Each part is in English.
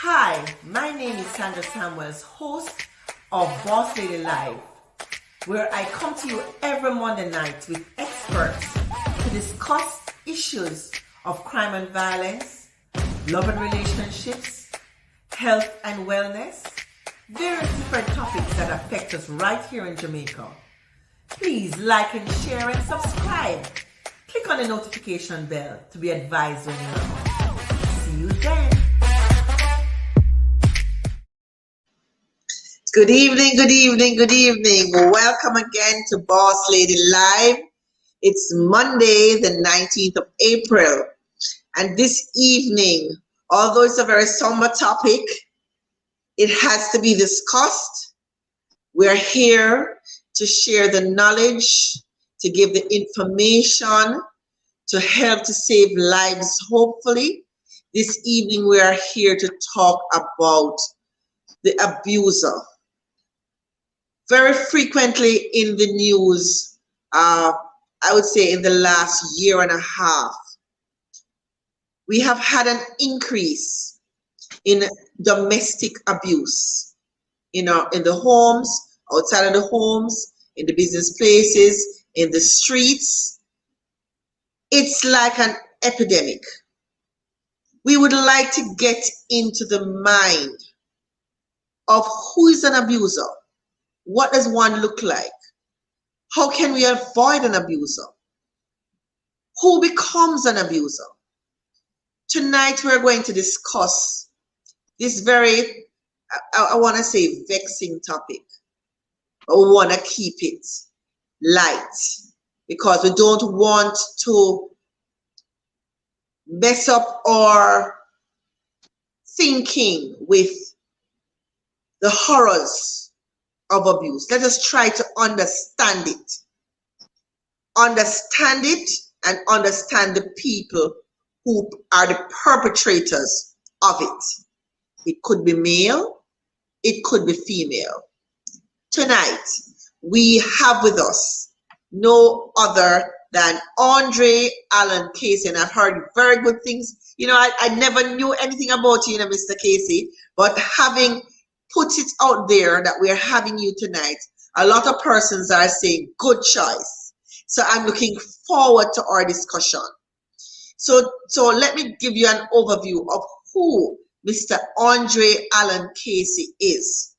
Hi, my name is Sandra, host of Boss Lady Live, where I come to you every Monday night with experts to discuss issues of crime and violence, love and relationships, health and wellness, various different topics that affect us right here in Jamaica. Please like and share and subscribe. Click on the notification bell to be advised when you're on. See you then. Good evening, good evening, good evening. Welcome again to Boss Lady Live. It's Monday, the 19th of April. And this evening, although it's a very somber topic, it has to be discussed. We're here to share the knowledge, to give the information, to help to save lives, hopefully. This evening, we are here to talk about the abuser. Very frequently in the news, I would say in the last year and a half, we have had an increase in domestic abuse, in the homes, outside of the homes, in the business places, in the streets. It's like an epidemic. We would like to get into the mind of who is an abuser. What does one look like? How can we avoid an abuser? Who becomes an abuser? Tonight we're going to discuss this very, I want to say, vexing topic. But we want to keep it light because we don't want to mess up our thinking with the horrors of abuse. Let us try to understand it. Understand it and understand the people who are the perpetrators of it. It could be male, it could be female. Tonight, we have with us no other than Andre Allen Casey, and I've heard very good things. I never knew anything about you, Mr. Casey, but having put it out there that we're having you tonight, a lot of persons are saying good choice. So I'm looking forward to our discussion. So let me give you an overview of who Mr. Andre Allen Casey is.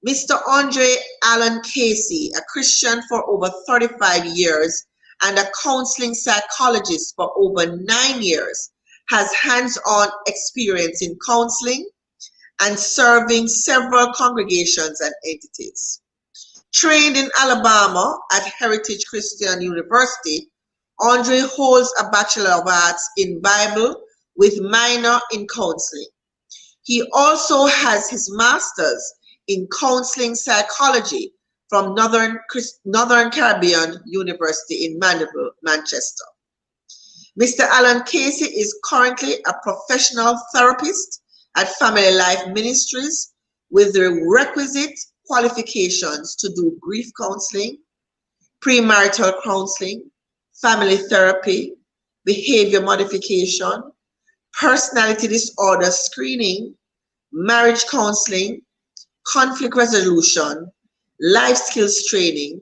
Mr. Andre Allen Casey, a Christian for over 35 years and a counseling psychologist for over 9 years, has hands-on experience in counseling and serving several congregations and entities. Trained in Alabama at Heritage Christian University, Andre holds a Bachelor of Arts in Bible with minor in counseling. He also has his master's in counseling psychology from Northern Caribbean University in Mandeville, Manchester. Mr. Allen Casey is currently a professional therapist at Family Life Ministries with the requisite qualifications to do grief counseling, premarital counseling, family therapy, behavior modification, personality disorder screening, marriage counseling, conflict resolution, life skills training,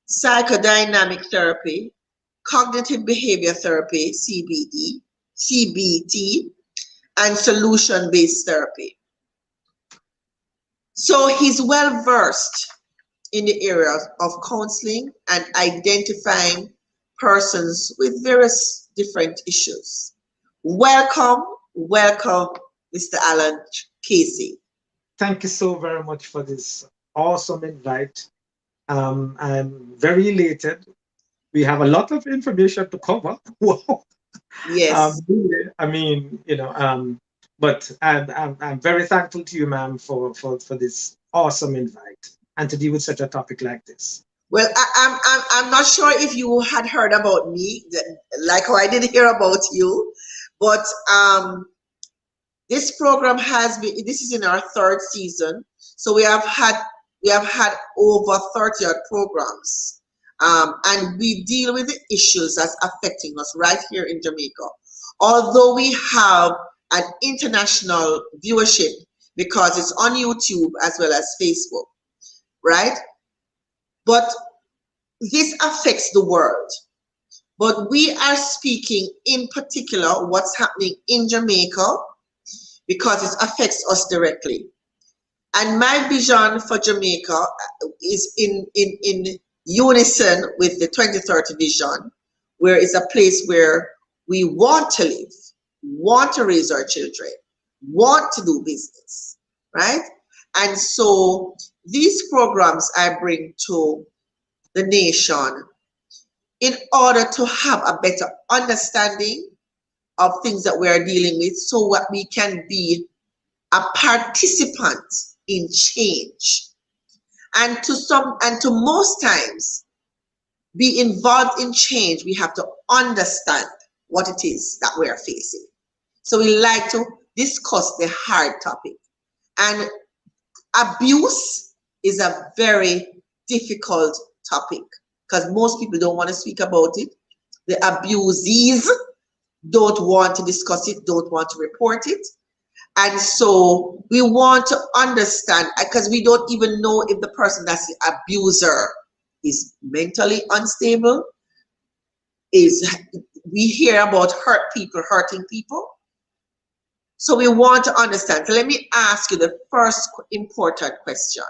psychodynamic therapy, cognitive behavior therapy, CBT, and solution-based therapy. So he's well versed in the area of counseling and identifying persons with various different issues. Welcome, Mr. Allen Casey. Thank you so very much for this awesome invite. I'm very elated. We have a lot of information to cover. Wow. Yes. But I'm very thankful to you, ma'am, for this awesome invite and to deal with such a topic like this. Well, I'm not sure if you had heard about me, like how I did hear about you, but this program this is in our third season, so we have had over 30 odd programs, and we deal with the issues that's affecting us right here in Jamaica. Although we have an international viewership because it's on YouTube as well as Facebook, right? But this affects the world. But we are speaking in particular what's happening in Jamaica because it affects us directly. And my vision for Jamaica is in unison with the 2030 vision, where it's a place where we want to live, want to raise our children, want to do business, right? And so these programs I bring to the nation in order to have a better understanding of things that we are dealing with so that we can be a participant in change. And to most times be involved in change, we have to understand what it is that we are facing. So we like to discuss the hard topic. And abuse is a very difficult topic because most people don't want to speak about it. The abusees don't want to discuss it, don't want to report it. And so we want to understand, because we don't even know if the person that's the abuser is mentally unstable. We hear about hurt people hurting people. So we want to understand. So let me ask you the first important question.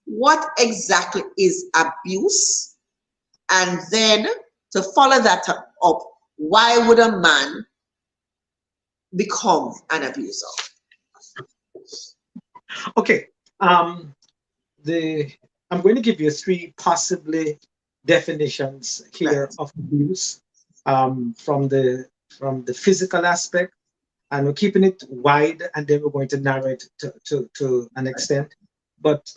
What exactly is abuse? And then to follow that up, why would a man become an abuser? Okay. I'm going to give you three possibly definitions here of abuse, from the physical aspect, and we're keeping it wide, and then we're going to narrow it to an extent. But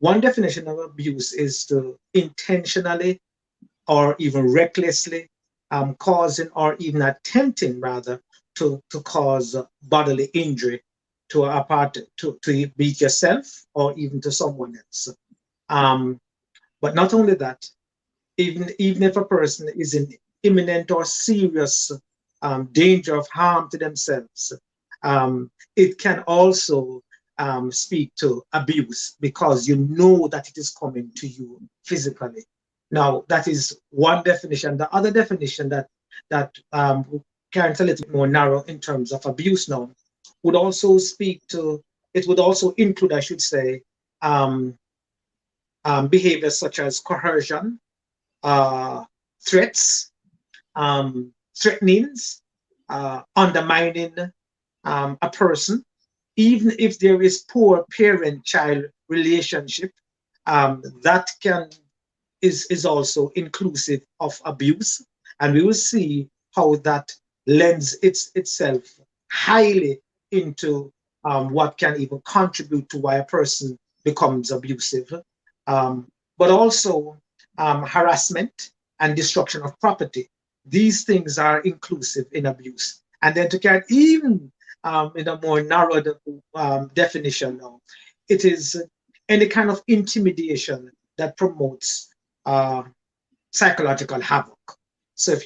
one definition of abuse is to intentionally or even recklessly causing or even attempting rather to cause bodily injury to a part, to be yourself or even to someone else. But not only that, even if a person is in imminent or serious danger of harm to themselves, it can also speak to abuse because you know that it is coming to you physically. Now, that is one definition. The other definition that carries a little more narrow in terms of abuse now would also it would also include, I should say, behaviors such as coercion, threats, threatenings, undermining a person, even if there is poor parent-child relationship, that is also inclusive of abuse, and we will see how that lends itself highly into what can even contribute to why a person becomes abusive, but also harassment and destruction of property. These things are inclusive in abuse. And then to get even in a more narrowed definition now, it is any kind of intimidation that promotes psychological havoc. So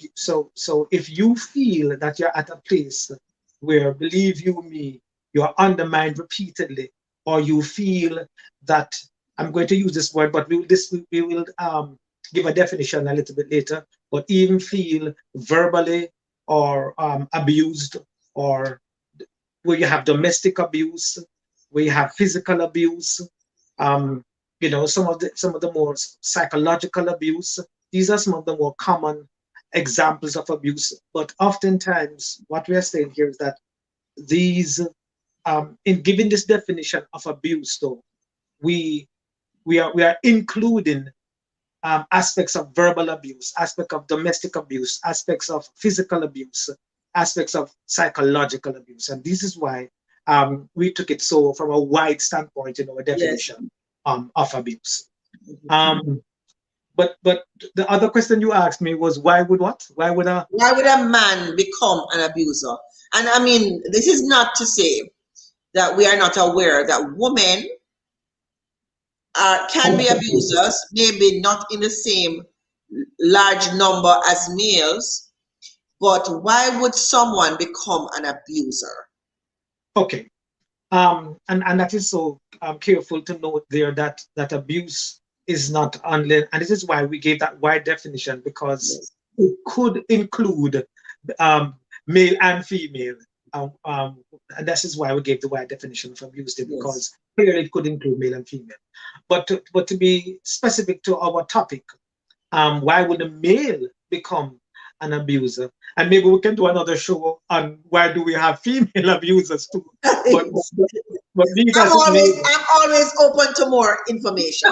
if you feel that you're at a place where, believe you me, you're undermined repeatedly, or you feel that, I'm going to use this word, but we will give a definition a little bit later, but even feel verbally or abused, or where you have domestic abuse, where you have physical abuse, some of the more psychological abuse. These are some of the more common examples of abuse. But oftentimes, what we are saying here is that these, in giving this definition of abuse, though, we are including aspects of verbal abuse, aspects of domestic abuse, aspects of physical abuse, aspects of psychological abuse, and this is why we took it so from a wide standpoint in our definition of abuse. But the other question you asked me was, why would a man become an abuser? And I mean, this is not to say that we are not aware that women can be abusers, maybe not in the same large number as males, but why would someone become an abuser? Okay. And that is so careful to note there that abuse is not only, and this is why we gave that wide definition, because Yes. it could include um, male and female. And this is why we gave the wide definition of abuse there, Yes. because clearly it could include male and female. But to be specific to our topic, why would a male become an abuser? And maybe we can do another show on why do we have female abusers too. But but be it as it may, I'm always open to more information.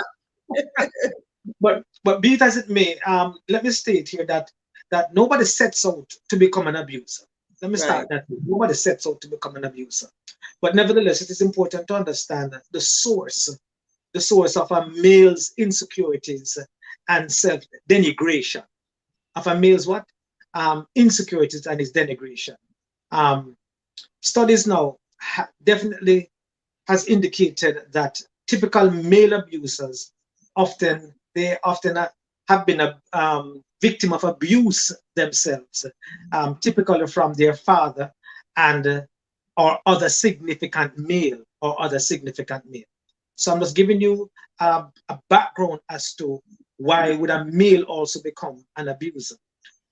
but be it as it may, let me state here that nobody sets out to become an abuser. Let me Right. start that. Nobody sets out to become an abuser. But nevertheless, it is important to understand the source of a male's insecurities and self-denigration. Of a male's what? Insecurities and his denigration. Um, Studies now definitely has indicated that typical male abusers often have been a victim of abuse themselves, typically from their father and or other significant male or other significant male. So I'm just giving you a background as to why would a male also become an abuser.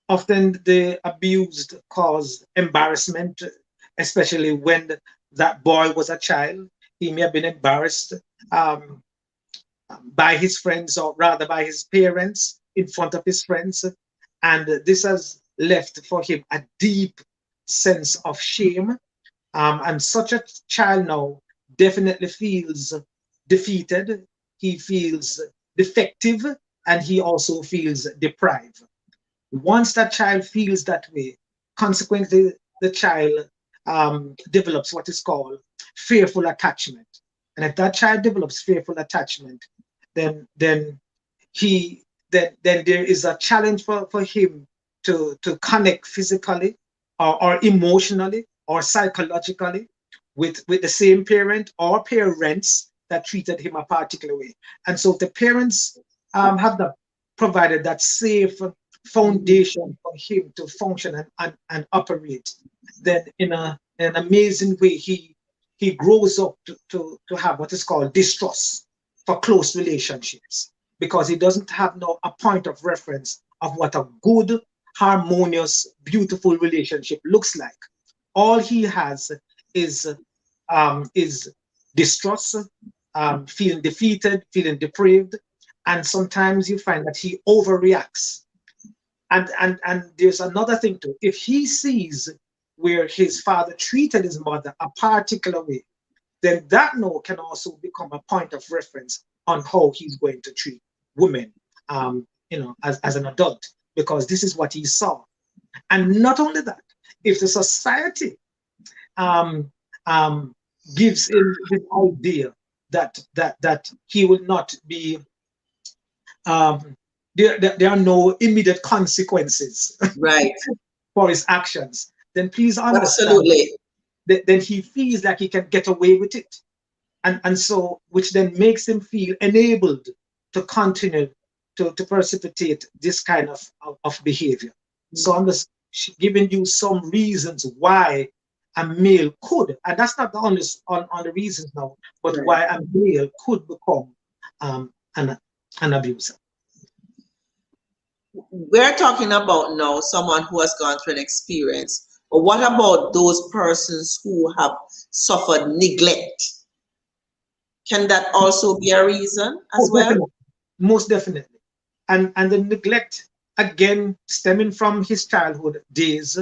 Often the abused cause embarrassment, especially when that boy was a child. He may have been embarrassed um, by his friends, or rather by his parents, in front of his friends. And this has left for him a deep sense of shame. And such a child now definitely feels defeated, he feels defective, and he also feels deprived. Once that child feels that way, consequently, the child develops what is called fearful attachment. And if that child develops fearful attachment, then he then there is a challenge for him to connect physically or emotionally or psychologically with the same parent or parents that treated him a particular way. And so if the parents have the provided that safe Mhm. foundation for him to function and operate, then in an amazing way he grows up to have what is called distrust for close relationships, because he doesn't have no a point of reference of what a good, harmonious, beautiful relationship looks like. All he has is is distrust, feeling defeated, feeling depraved, and sometimes you find that he overreacts. And there's another thing too. If he sees where his father treated his mother a particular way, then that no can also become a point of reference on how he's going to treat women, as an adult, because this is what he saw. And not only that, if the society um, um, gives him this idea that he will not be, um, there are no immediate consequences Right. for his actions, then please understand Absolutely. that then he feels like he can get away with it. And so, which then makes him feel enabled to continue to precipitate this kind of behavior. So I'm just giving you some reasons why a male could, and that's not the only on the reasons now, but Right. why a male could become um, an, an abuser. We're talking about now someone who has gone through an experience. But what about those persons who have suffered neglect? Can that also be a reason as Oh, well? definitely, most definitely. And the neglect, again, stemming from his childhood days,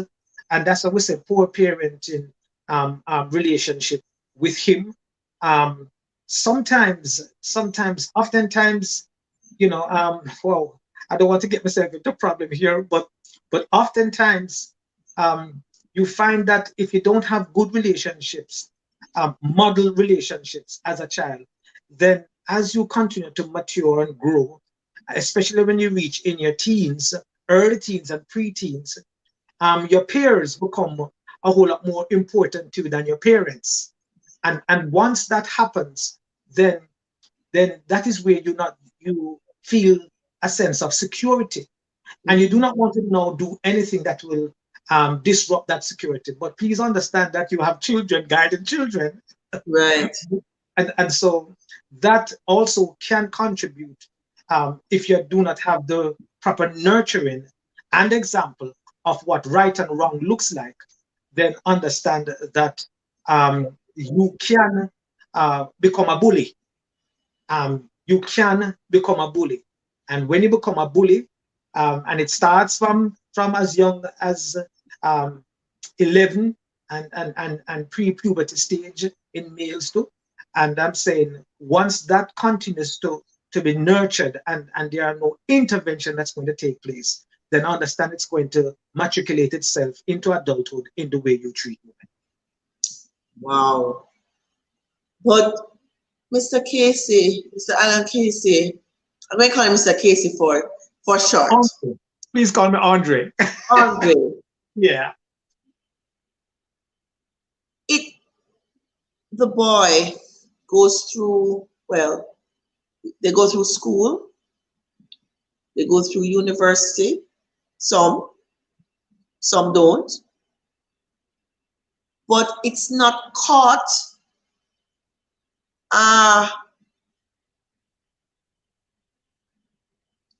and that's what we say, poor parenting relationship with him. Um, oftentimes, well, I don't want to get myself into problem here, but oftentimes, um, you find that if you don't have good relationships, model relationships as a child, then as you continue to mature and grow, especially when you reach in your teens, early teens and preteens, your peers become a whole lot more important to you than your parents. And once that happens, then that is where you feel a sense of security, and you do not want to now do anything that will disrupt that security. But please understand that you have children guiding children. Right. And so that also can contribute if you do not have the proper nurturing and example of what right and wrong looks like, then understand that you can become a bully. You can become a bully. And when you become a bully, and it starts from as young as 11 and pre-puberty stage in males too. And I'm saying once that continues to be nurtured and there are no intervention that's going to take place, then understand it's going to matriculate itself into adulthood in the way you treat women. Wow. But Mr. Casey, Mr. Alan Casey, I'm going to call him Mr. Casey for short. Andre. Please call me Andre. Andre. Yeah. The boy goes through, well, they go through school, they go through university, some don't, but it's not caught.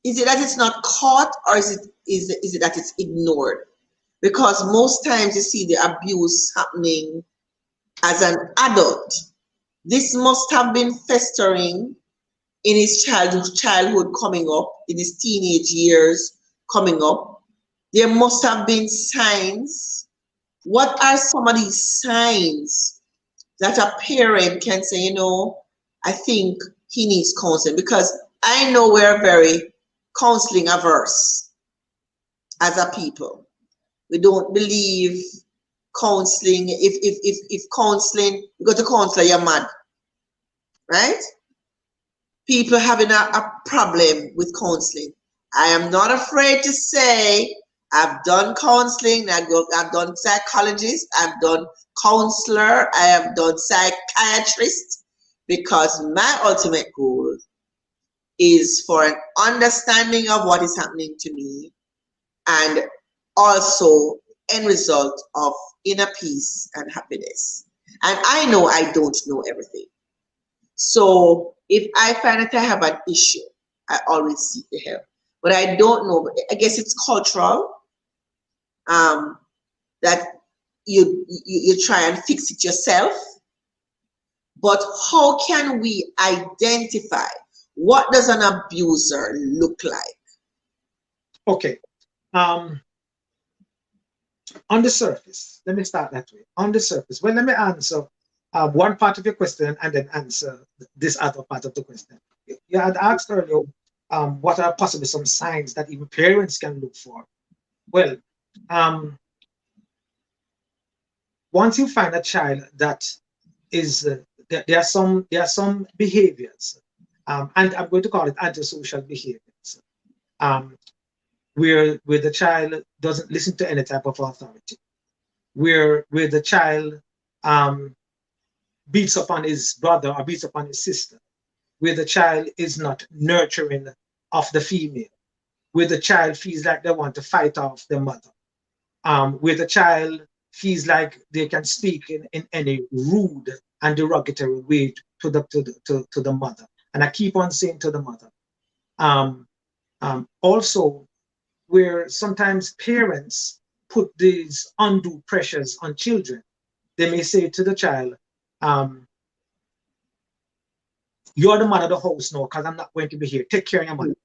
Is it that it's not caught, or is it that it's ignored? Because most times you see the abuse happening as an adult. This must have been festering in his childhood coming up, in his teenage years coming up. There must have been signs. What are some of these signs that a parent can say, you know, I think he needs counseling? Because I know we're very counseling averse as a people. We don't believe counseling. If counseling, you go to counselor, you're mad, right? People having a problem with counseling. I am not afraid to say I've done counseling. I've done psychologist. I've done counselor. I have done psychiatrist, because my ultimate goal is for an understanding of what is happening to me, and also end result of inner peace and happiness. And I know I don't know everything. So if I find that I have an issue, I always seek the help. But I don't know, I guess it's cultural, that you try and fix it yourself. But how can we identify what does an abuser look like? Okay. On the surface, let me start that way. On the surface, well, let me answer one part of your question and then answer this other part of the question. You had asked earlier, what are possibly some signs that even parents can look for? Well, once you find a child that is, there are some behaviors, and I'm going to call it antisocial behaviors, where the child doesn't listen to any type of authority, where the child beats upon his brother or beats upon his sister, where the child is not nurturing of the female, where the child feels like they want to fight off their mother, where the child feels like they can speak in any rude and derogatory way to the mother. And I keep on saying to the mother. Also, where sometimes parents put these undue pressures on children. They may say to the child, you're the man of the house now because I'm not going to be here. Take care of your mother.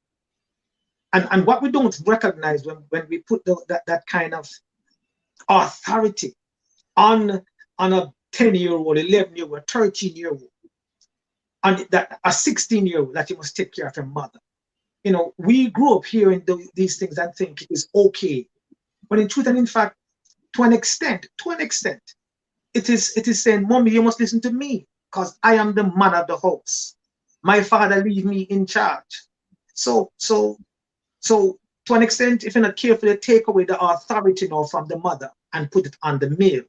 And what we don't recognize when we put that kind of authority on a 10-year-old, 11-year-old, 13-year-old, and that a 16-year-old, that you must take care of your mother. You know, we grew up hearing these things and think it is okay. But in truth and in fact, to an extent, it is saying, Mommy, you must listen to me because I am the man of the house. My father leave me in charge. So to an extent, if you're not careful, you take away the authority now from the mother and put it on the male.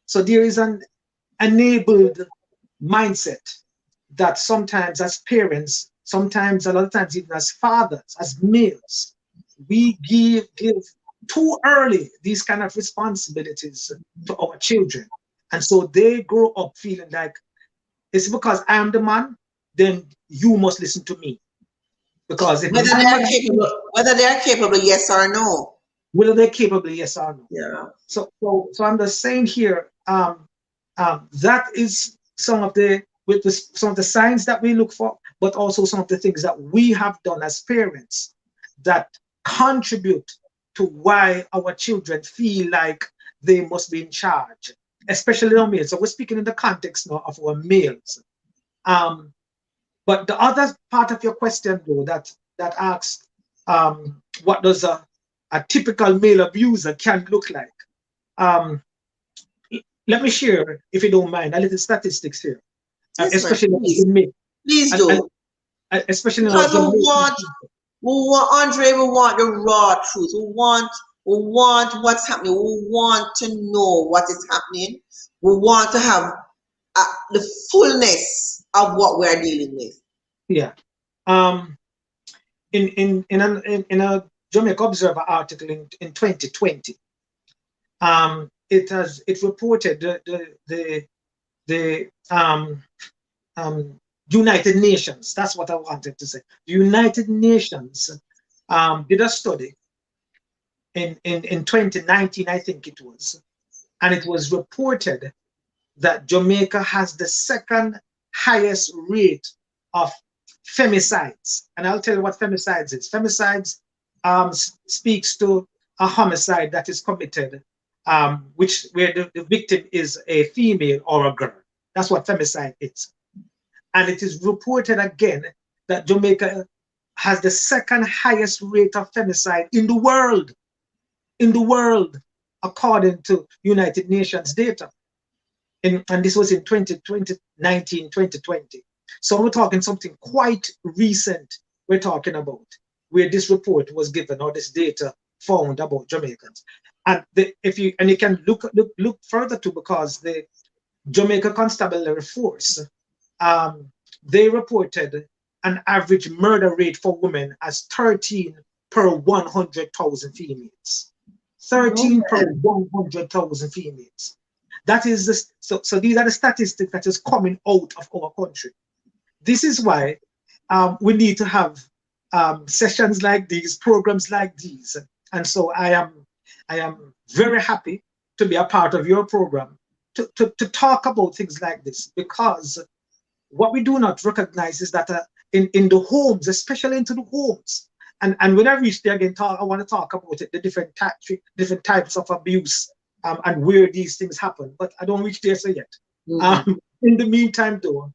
So there is an enabled mindset that sometimes as parents, sometimes a lot of times even as fathers, as males, we give too early these kind of responsibilities to our children. And so they grow up feeling like it's because I'm the man, then you must listen to me. Because if Whether I'm they're not, capable, yes or no. whether they're capable, yes or no. Yeah. So I'm just saying here, that is some of the some of the signs that we look for, but also some of the things that we have done as parents that contribute to why our children feel like they must be in charge, especially our males. So we're speaking in the context now of our males. But the other part of your question, though, that asks, what does a typical male abuser can look like? Um, let me share, if you don't mind, a little statistics here, Yes, man. especially Please. Please and do. especially now Because we want, Andre, we want the raw truth. We want what's happening. We want to know what is happening. We want to have the fullness of what we're dealing with. Yeah. In a Jamaica Observer article in 2020, it reported the United Nations. That's what I wanted to say. The United Nations did a study in 2019, I think it was, and it was reported that Jamaica has the second highest rate of femicides. And I'll tell you what femicides is. Femicides speaks to a homicide that is committed, where the victim is a female or a girl. That's what femicide is. And it is reported again that Jamaica has the second highest rate of femicide in the world, according to United Nations data. And this was in 2019, 2020. So we're talking something quite recent we're talking about, where this report was given or this data found about Jamaicans. And you can look further too, because the Jamaica Constabulary Force, they reported an average murder rate for women as 13 per 100,000 females. 13 per 100,000 females. That is so these are the statistics that is coming out of our country. This is why we need to have sessions like these, programs like these. And so I am very happy to be a part of your program to talk about things like this, because what we do not recognize is that in the homes, especially into the homes, and when I reach there again, I want to talk about it, the different types of abuse and where these things happen, but I don't reach there so yet. Mm-hmm. In the meantime, though,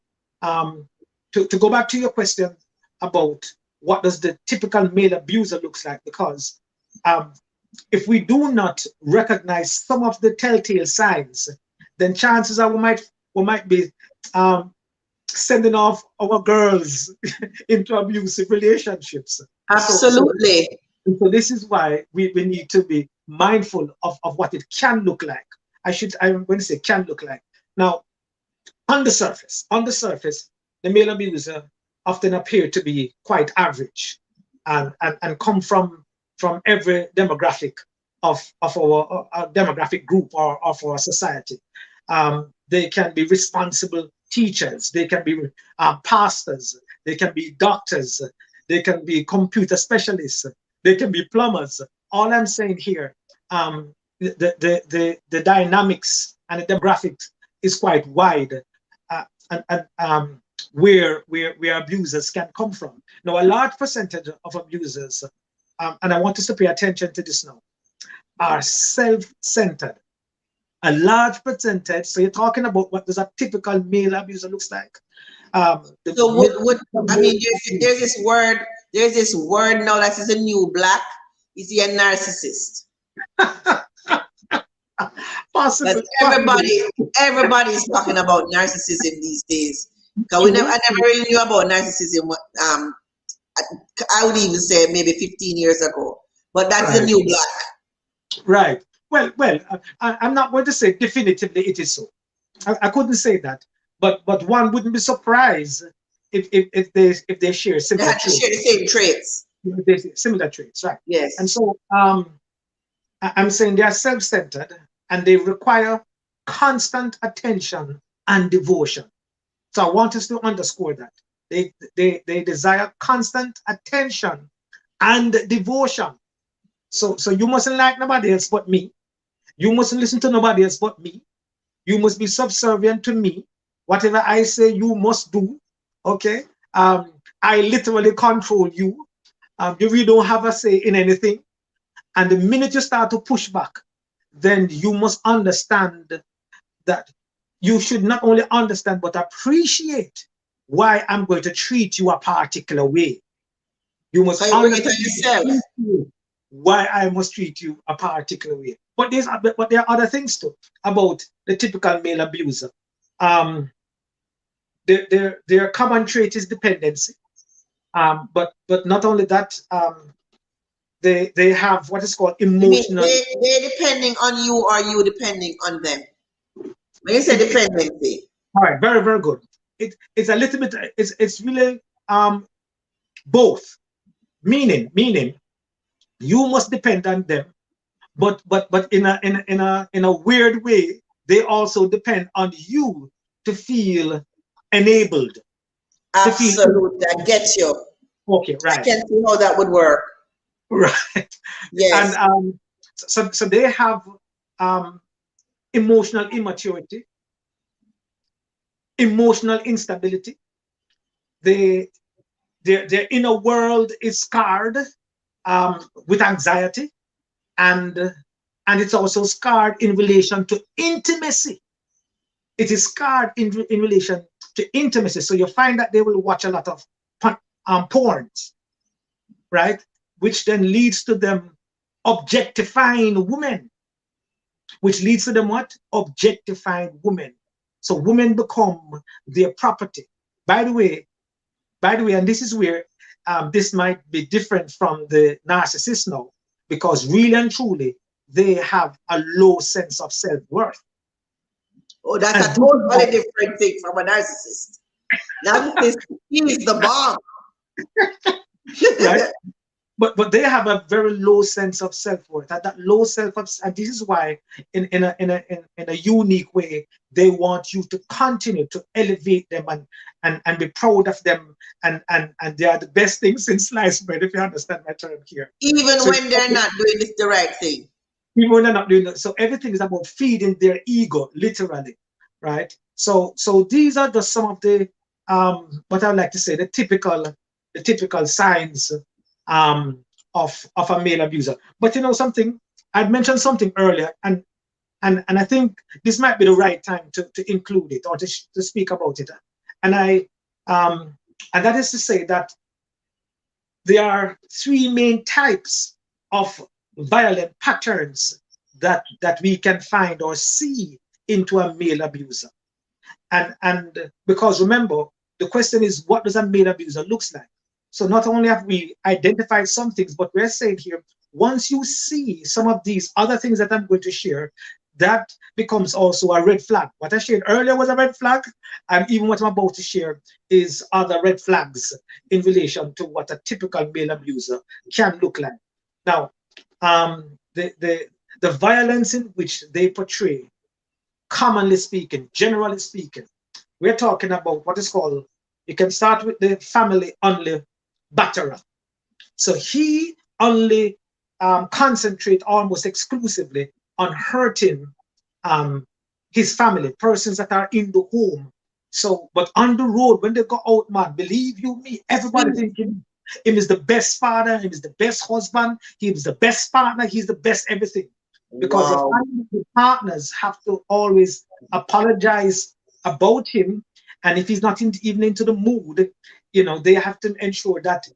to go back to your question about what does the typical male abuser looks like, because if we do not recognize some of the telltale signs, then chances are we might be sending off our girls into abusive relationships. Absolutely. So this is why we need to be mindful of what it can look like. I'm going to say can look like. Now, on the surface, the male abuser often appear to be quite average and come from every demographic of our demographic group or of our society. They can be responsible teachers, they can be pastors, they can be doctors, they can be computer specialists, they can be plumbers. All I'm saying here, the dynamics and the demographics is quite wide, and where abusers can come from. Now, a large percentage of abusers, and I want us to pay attention to this now, are self-centered. A large percentage. So you're talking about what does a typical male abuser looks like. There's this word now that is a new black. Is he a narcissist? Possibly. Everybody's talking about narcissism these days. Because I never really knew about narcissism. I would even say maybe 15 years ago. But that's the new black. Right. Well, I'm not going to say definitively it is so. I couldn't say that, but one wouldn't be surprised if they share similar traits. Share the same traits. Similar traits, right? Yes. And so I'm saying they are self-centered and they require constant attention and devotion. So I want us to underscore that. They desire constant attention and devotion. So you mustn't like nobody else but me. You mustn't listen to nobody else but me. You must be subservient to me. Whatever I say, you must do. Okay? I literally control you. You really don't have a say in anything. And the minute you start to push back, then you must understand that you should not only understand but appreciate why I'm going to treat you a particular way. You must understand why I must treat you a particular way. But there are other things too about the typical male abuser. Their common trait is dependency. But not only that, they have what is called emotional. They're depending on you, or you depending on them. When you say dependency. All right, very, very good. It's a little bit, it's really both. Meaning you must depend on them, but in a weird way, they also depend on you to feel enabled. Absolutely, I get you. Okay, right. I can see how that would work. Right. Yes. And so they have emotional immaturity, emotional instability. Their inner world is scarred with anxiety, and it's also scarred in relation to intimacy. It is scarred in relation to intimacy. So you find that they will watch a lot of porns, right? Which then leads to them objectifying women, which leads to them what? Objectifying women. So women become their property. By the way, and this is where this might be different from the narcissist now, because really and truly, they have a low sense of self-worth. Oh, that's a totally different thing from a narcissist. Narcissist is the bomb. Right? But they have a very low sense of self-worth. That low and this is why, in a unique way, they want you to continue to elevate them and be proud of them, and they are the best thing since sliced bread, if you understand my term here. Even so when they're not doing the right thing. Even when they're not doing it. So everything is about feeding their ego, literally, right? So these are just some of the what I like to say, the typical signs of a male abuser. But you know something, I'd mentioned something earlier, and I think this might be the right time to include it, or to speak about it. And that is to say that there are three main types of violent patterns that we can find or see into a male abuser. And because remember, the question is, what does a male abuser looks like? So not only have we identified some things, but we're saying here, once you see some of these other things that I'm going to share, that becomes also a red flag. What I shared earlier was a red flag, and even what I'm about to share is other red flags in relation to what a typical male abuser can look like. Now, the violence in which they portray, commonly speaking, generally speaking, we're talking about what is called, you can start with the family only batterer. So he only concentrates almost exclusively on hurting his family, persons that are in the home. So, but on the road, when they go out, man, believe you me, everybody thinking him is the best father, him is the best husband, he is the best partner, he's the best everything. Because the partners have to always apologize about him, and if he's not even into the mood, you know, they have to ensure that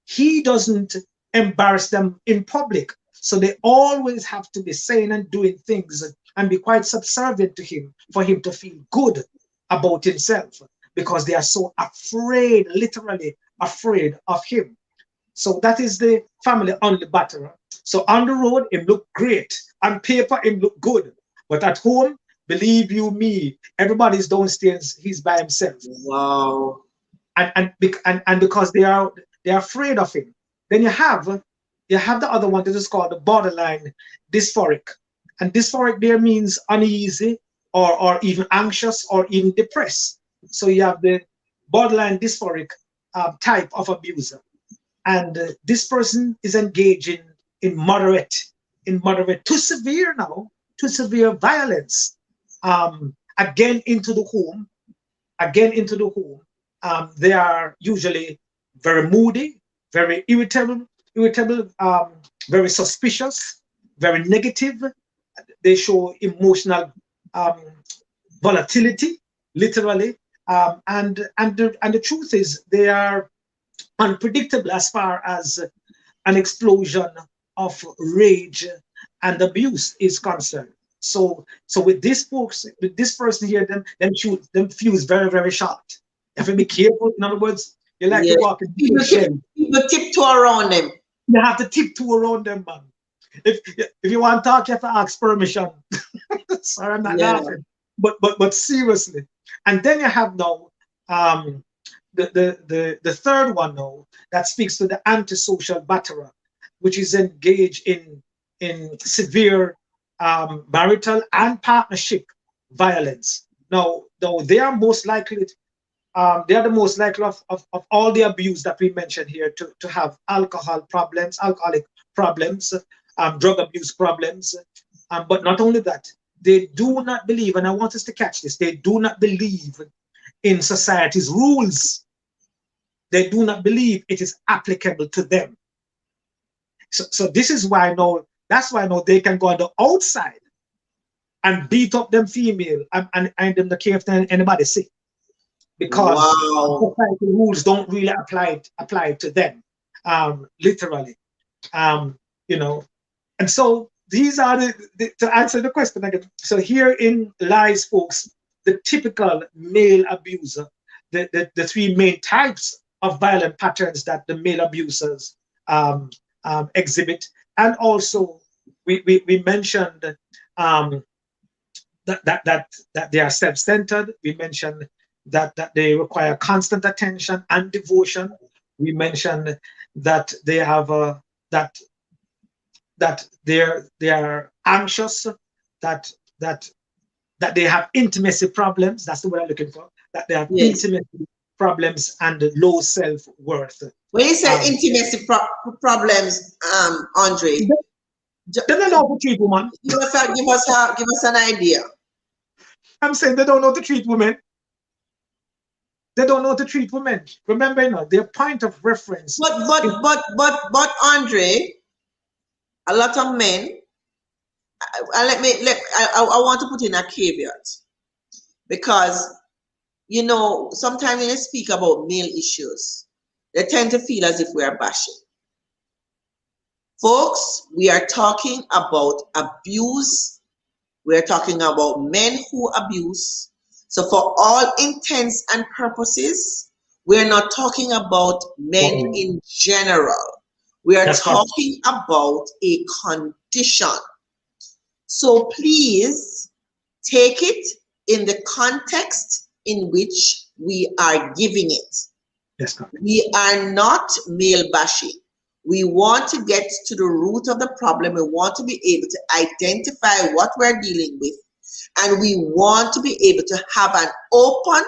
he doesn't embarrass them in public. So they always have to be saying and doing things and be quite subservient to him for him to feel good about himself, because they are so afraid, literally afraid of him. So that is the family only batterer. So on the road, him look great. On paper, him look good. But at home, believe you me, everybody's downstairs, he's by himself. Wow. And because they are afraid of him. Then you have you have the other one that is called the borderline dysphoric. And dysphoric there means uneasy or even anxious or even depressed. So you have the borderline dysphoric type of abuser. And this person is engaging in moderate to severe now, to severe violence, again into the home, they are usually very moody, very irritable, very suspicious, very negative. They show emotional volatility, literally. And the truth is, they are unpredictable as far as an explosion of rage and abuse is concerned. So with this folks, with this person here, them fuse very, very short. You have to be careful. In other words, you like to walk in people tiptoe around them. You have to tiptoe around them, man. If you want to talk, you have to ask permission. Sorry, I'm not laughing. But seriously. And then you have now the third one now that speaks to the antisocial batterer, which is engaged in severe marital and partnership violence. Now, though they are most likely, they are the most likely of all the abuse that we mentioned here to have alcoholic problems, drug abuse problems. But not only that, they do not believe, and I want us to catch this, they do not believe in society's rules. They do not believe it is applicable to them. So this is why now, that's why now they can go on the outside and beat up them female and them the care if anybody see. Because society rules don't really apply to them, literally. You know, and so these are to answer the question again. So herein lies, folks, the typical male abuser, the three main types of violent patterns that the male abusers exhibit. And also we mentioned that they are self-centered. We mentioned that they require constant attention and devotion. We mentioned that they have that they are anxious, that they have intimacy problems. That's the word I'm looking for. That they have intimacy problems and low self-worth. When you say intimacy problems, Andre, they don't know how to treat women. Give us an idea. I'm saying they don't know how to treat women. They don't know how to treat women. Remember, you know, their point of reference. But Andre, a lot of men. I want to put in a caveat, because you know sometimes when you speak about male issues, they tend to feel as if we are bashing. Folks, we are talking about abuse. We are talking about men who abuse. So for all intents and purposes, we're not talking about men in general. We are talking about a condition. So please take it in the context in which we are giving it. Yes, we are not male bashing. We want to get to the root of the problem. We want to be able to identify what we're dealing with. And we want to be able to have an open,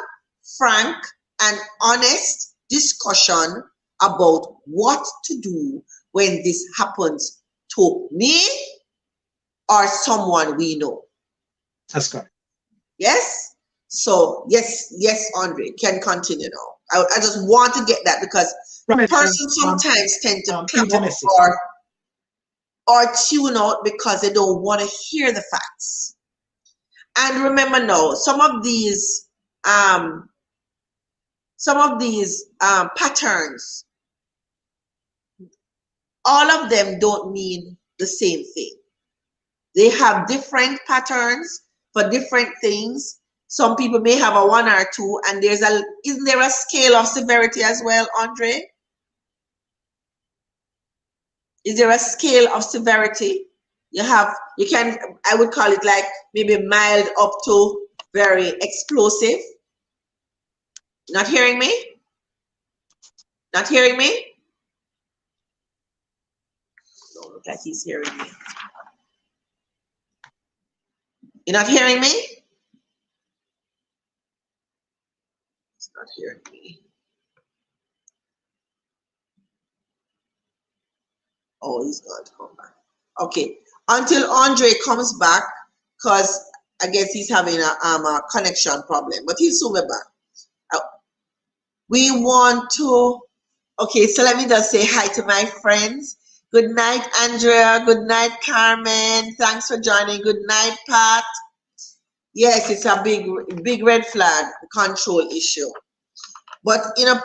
frank, and honest discussion about what to do when this happens to me or someone we know. That's correct. Yes? So, yes, Andre, can continue now. I just want to get that, because persons sometimes tend to clap up or tune out because they don't want to hear the facts. And remember now, some of these patterns, all of them don't mean the same thing. They have different patterns for different things. Some people may have a 1 or 2, and isn't there a scale of severity as well, Andre? Is there a scale of severity? I would call it like maybe mild up to very explosive. Not hearing me? Not hearing me? look like he's hearing me. You're not hearing me? He's not hearing me. Oh, he's going to come back. Okay. Until Andre comes back, because I guess he's having a connection problem, but he'll soon be back. We want to, okay, so let me just say hi to my friends. Good night, Andrea. Good night, Carmen. Thanks for joining. Good night, Pat. Yes, it's a big red flag, control issue. But, you know,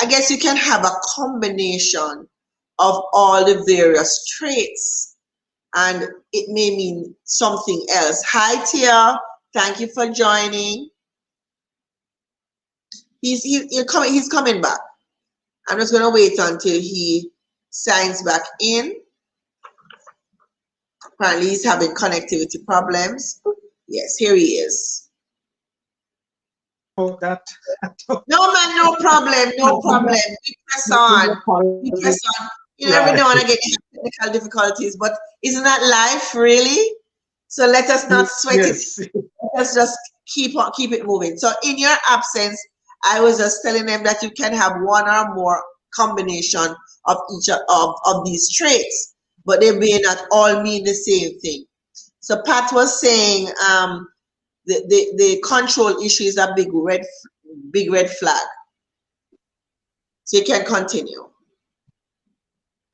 I guess you can have a combination of all the various traits, and it may mean something else. Hi, Tia. Thank you for joining. He's coming back. I'm just going to wait until he signs back in. Apparently, he's having connectivity problems. Yes, here he is. Oh, that. No, man, no problem, no problem. We press on. We press on. You know, every now and again, you have technical difficulties, but isn't that life, really? So let us not sweat it. Let's just keep it moving. So in your absence, I was just telling them that you can have one or more combination of each of these traits, but they may not all mean the same thing. So Pat was saying the control issue is a big red flag. So you can continue.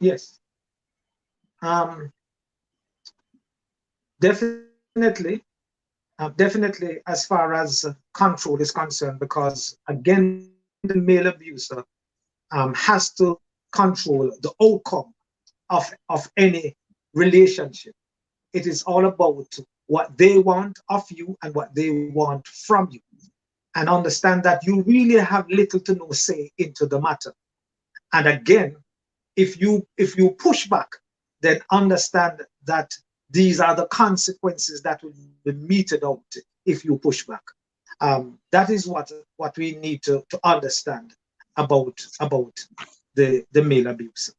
Yes. Definitely, as far as control is concerned, because again, the male abuser has to control the outcome of any relationship. It is all about what they want of you and what they want from you, and understand that you really have little to no say into the matter. And again, if you push back, then understand that these are the consequences that will be meted out if you push back. That is what we need to understand about the male abuse.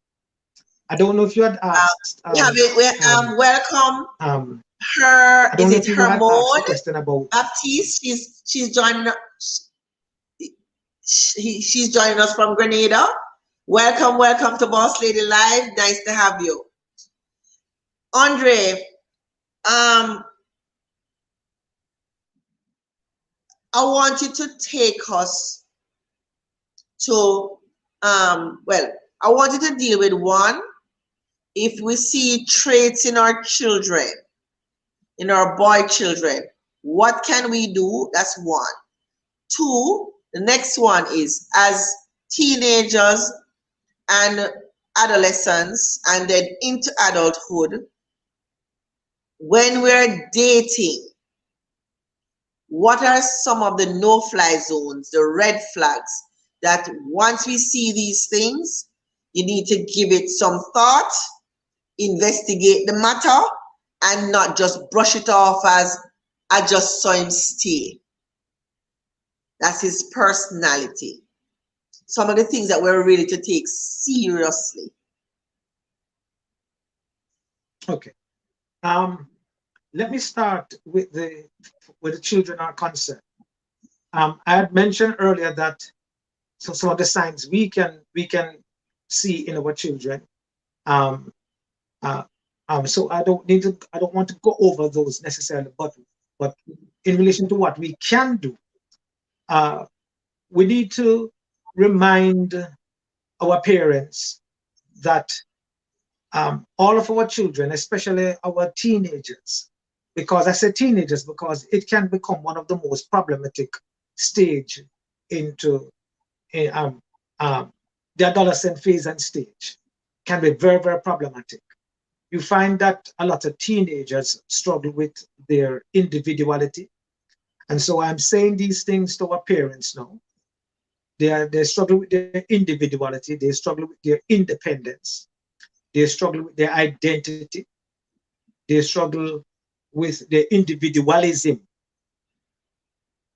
I don't know if you had asked. Welcome. Her, is it Hermone Baptiste? She's joining us. She's joining us from Grenada. Welcome to Boss Lady Live. Nice to have you. Andre, I want you to take us to, I want you to deal with one. If we see traits in our children, in our boy children, what can we do? That's one. Two, the next one is as teenagers and adolescents and then into adulthood, when we're dating, what are some of the no-fly zones, the red flags, that once we see these things, you need to give it some thought, investigate the matter, and not just brush it off as, I just saw him stay. That's his personality. Some of the things that we're ready to take seriously. Okay. Let me start with the children are concerned. I had mentioned earlier that some of the signs we can see in our children. So I don't want to go over those necessarily, but in relation to what we can do, we need to remind our parents that all of our children, especially our teenagers, because I say teenagers because it can become one of the most problematic stage into the adolescent phase and stage, can be very, very problematic. You find that a lot of teenagers struggle with their individuality. And so I'm saying these things to our parents now. They struggle with their individuality, they struggle with their independence, they struggle with their identity, they struggle with their individualism,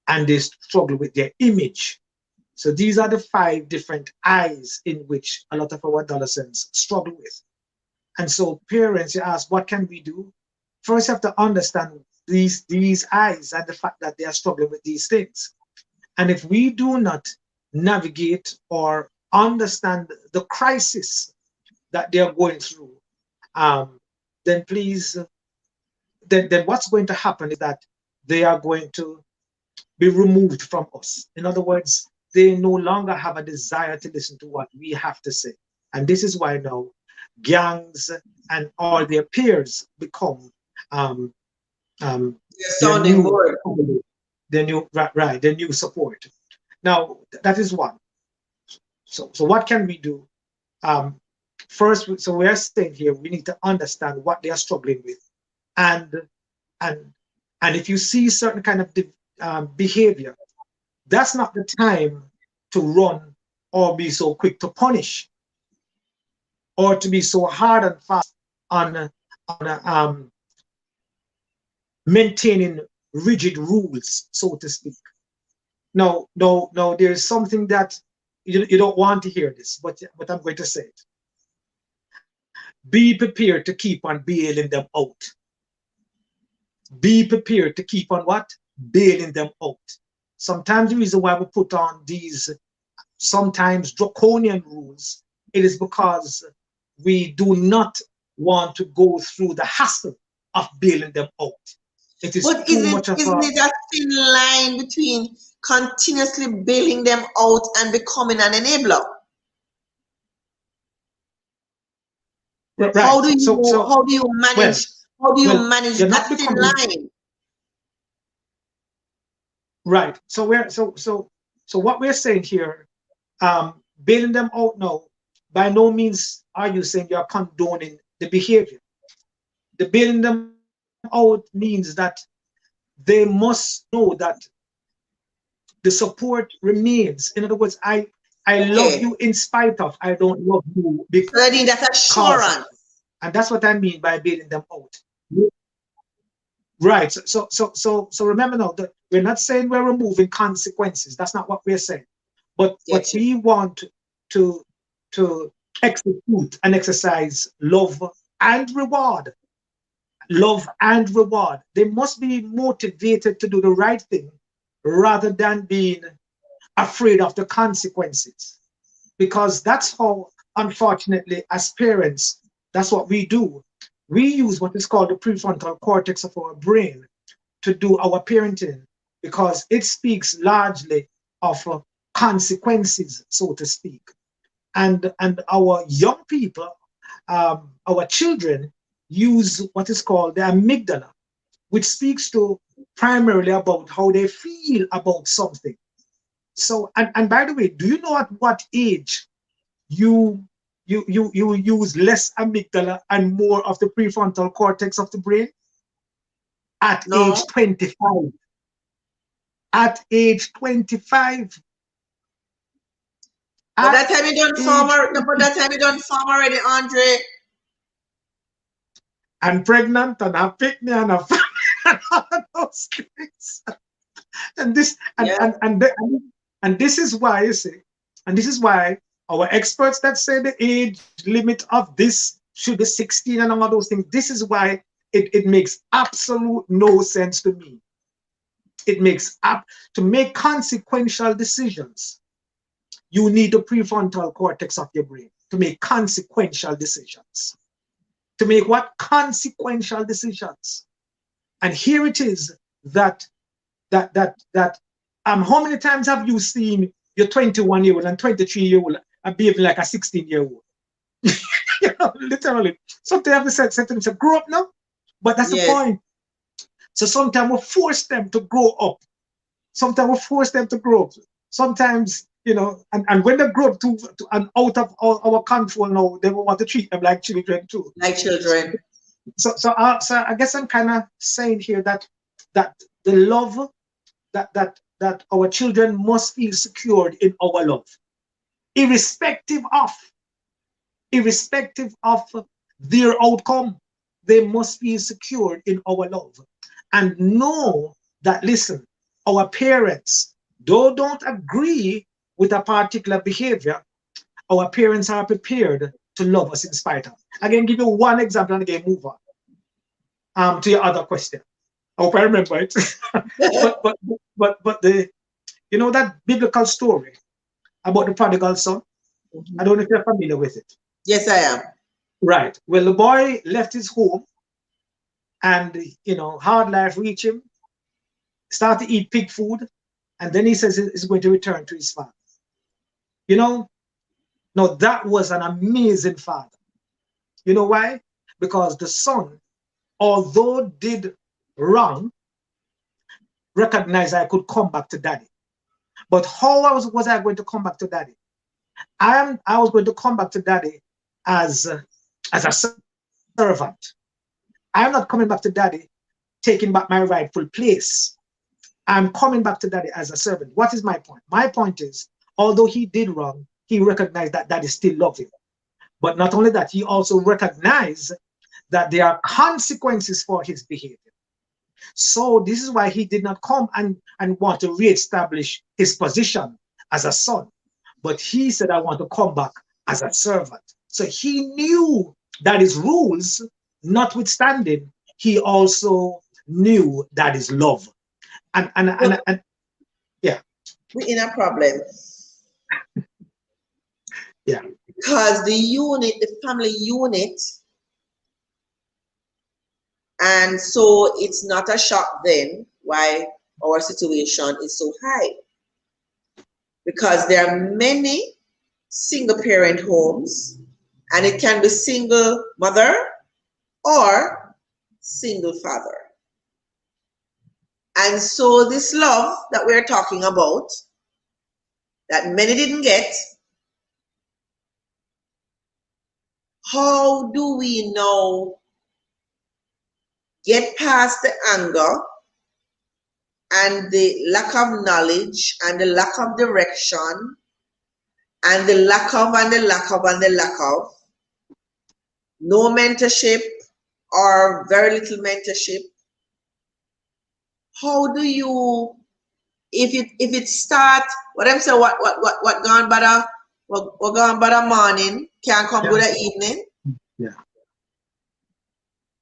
and they struggle with their image. So these are the 5 different eyes in which a lot of our adolescents struggle with. And so parents, you ask, what can we do? First, you have to understand these eyes and the fact that they are struggling with these things. And if we do not navigate or understand the crisis that they are going through, then please, then what's going to happen is that they are going to be removed from us. In other words, they no longer have a desire to listen to what we have to say. And this is why now gangs and all their peers become their sounding new, board. their new support. Now that is one. So what can we do? First, so we are saying here we need to understand what they are struggling with, and and if you see certain kind of behavior, that's not the time to run or be so quick to punish or to be so hard and fast on maintaining rigid rules, so to speak. No, there is something that you don't want to hear this, but I'm going to say it. Be prepared to keep on bailing them out. Be prepared to keep on what? Bailing them out. Sometimes the reason why we put on these sometimes draconian rules, it is because we do not want to go through the hassle of bailing them out. It is But too much of isn't it a thin line between continuously bailing them out and becoming an enabler? right. How do you well, manage you're that not thin becoming line? right. So what we're saying here, bailing them out now, by no means are you saying you're condoning the behavior. The bailing them out means that they must know that the support remains. In other words, I love Okay. you in spite of, I don't love you because So I think that's assurance. and that's what I mean by bailing them out. Right. So remember now that we're not saying we're removing consequences. That's not what we're saying. But Gotcha. we want to execute and exercise love and reward. Love and reward. They must be motivated to do the right thing rather than being afraid of the consequences. Because that's how, unfortunately, as parents, that's what we do. We use what is called the prefrontal cortex of our brain to do our parenting because it speaks largely of consequences, so to speak. And our young people, our children, use what is called the amygdala, which speaks to primarily about how they feel about something. So, and by the way, do you know at what age you use less amygdala and more of the prefrontal cortex of the brain? At No? age 25. At age 25. But At that time you done farm already, Andre. I'm pregnant and I pick me and I and all of those things. And this Yeah. and this is why you see, and this is why our experts that say the age limit of this should be 16 and all of those things. This is why it makes absolute no sense to me. It makes up to make consequential decisions. You need the prefrontal cortex of your brain to make consequential decisions. To make what? Consequential decisions. And here it is that how many times have you seen your 21-year-old and 23-year-old behaving like a 16-year-old? You know, literally. Sometimes I have to say to them, say, grow up now. But that's the Yes. point. So sometimes we force them to grow up. Sometimes we force them to grow up. Sometimes, you know, and when they grow up to and out of our control now, they want to treat them like children too. Like children. So I guess I'm kind of saying here that the love that our children must feel secured in our love, irrespective of their outcome. They must feel secured in our love and know that, listen, our parents, though don't agree with a particular behavior, our parents are prepared to love us in spite of. I can give you one example and again move on to your other question. I hope I remember it. but the that biblical story about the prodigal son. I don't know if you're familiar with it. Yes, I am. Right. Well, the boy left his home, and hard life reached him. Start to eat pig food, and then he says he's going to return to his father. Now that was an amazing father. You know why? Because the son, although did wrong, recognized I could come back to daddy. But how was I going to come back to daddy? I was going to come back to daddy as a servant. I'm not coming back to daddy taking back my rightful place. I'm coming back to daddy as a servant. What is my point? My point is, although he did wrong, he recognized that daddy still loved him. But not only that, he also recognized that there are consequences for his behavior. So this is why he did not come and want to reestablish his position as a son. But he said, I want to come back as a servant. So he knew that his rules, notwithstanding, he also knew that his love. And yeah. We're in a problem. Yeah. Because the family unit, and so it's not a shock then why our situation is so high. Because there are many single parent homes, and it can be single mother or single father. And so this love that we're talking about, that many didn't get, how do we now get past the anger and the lack of knowledge and the lack of direction and the lack of and the lack of and the lack of no mentorship or very little mentorship? How do you, if it start, what I'm saying, what gone by the morning can't come good at evening? Yeah.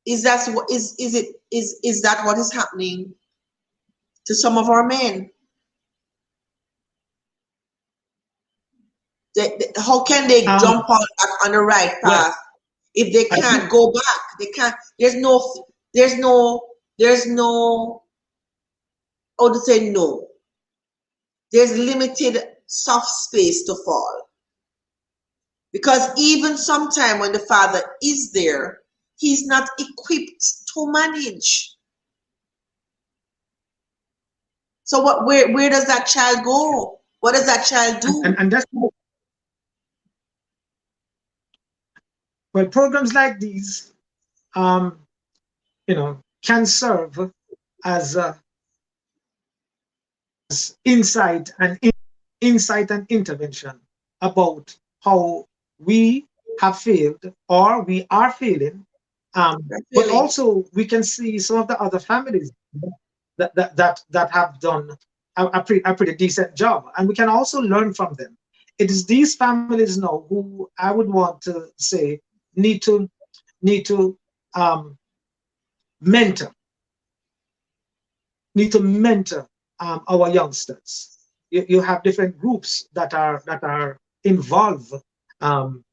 Is that what is happening to some of our men? How can they jump on the right path if they can't go back? They can't. There's no. How to say no? There's limited soft space to fall. Because even sometime when the father is there, he's not equipped to manage. So where does that child go? What does that child do? And that's well, programs like these, can serve as insight and intervention about how we have failed or we are failing. But also we can see some of the other families that have done a pretty decent job, and we can also learn from them. It is these families now who I would want to say need to mentor our youngsters. You have different groups that are involved in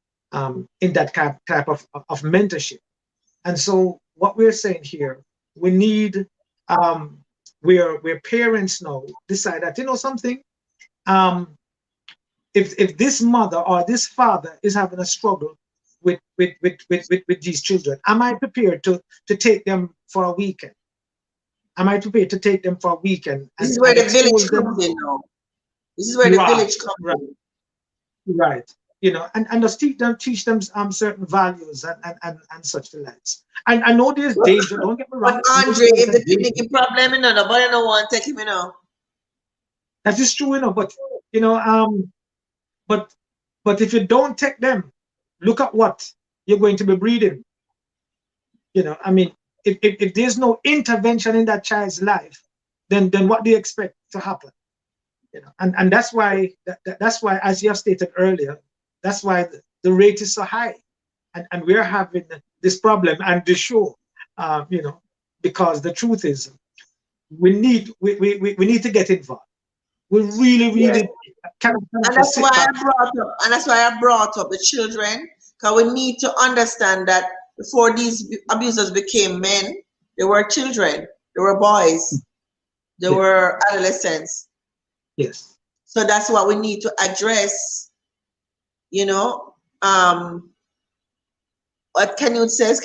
that type of mentorship. And so what we're saying here, we need where parents now decide that, something, if this mother or this father is having a struggle with these children, am I prepared to take them for a weekend? Am I prepared to take them for a weekend? This is where the village comes in now. This is where the village comes in. Right. And just teach them certain values and such the likes. And I know there's danger, don't get me wrong. But Andre, if the picnic problem, nobody don't want to take him, That is true, but if you don't take them, look at what you're going to be breeding. If there's no intervention in that child's life, then what do you expect to happen? And that's why as you have stated earlier, that's why the rate is so high. and we're having this problem and the show, you know, because the truth is we need to get involved. We really, Yes. really cannot And just that's why sit back. I brought up the children, because we need to understand that before these abusers became men, they were children, they were boys, they Yeah. were adolescents. Yes. So that's what we need to address, you know. What Canute says,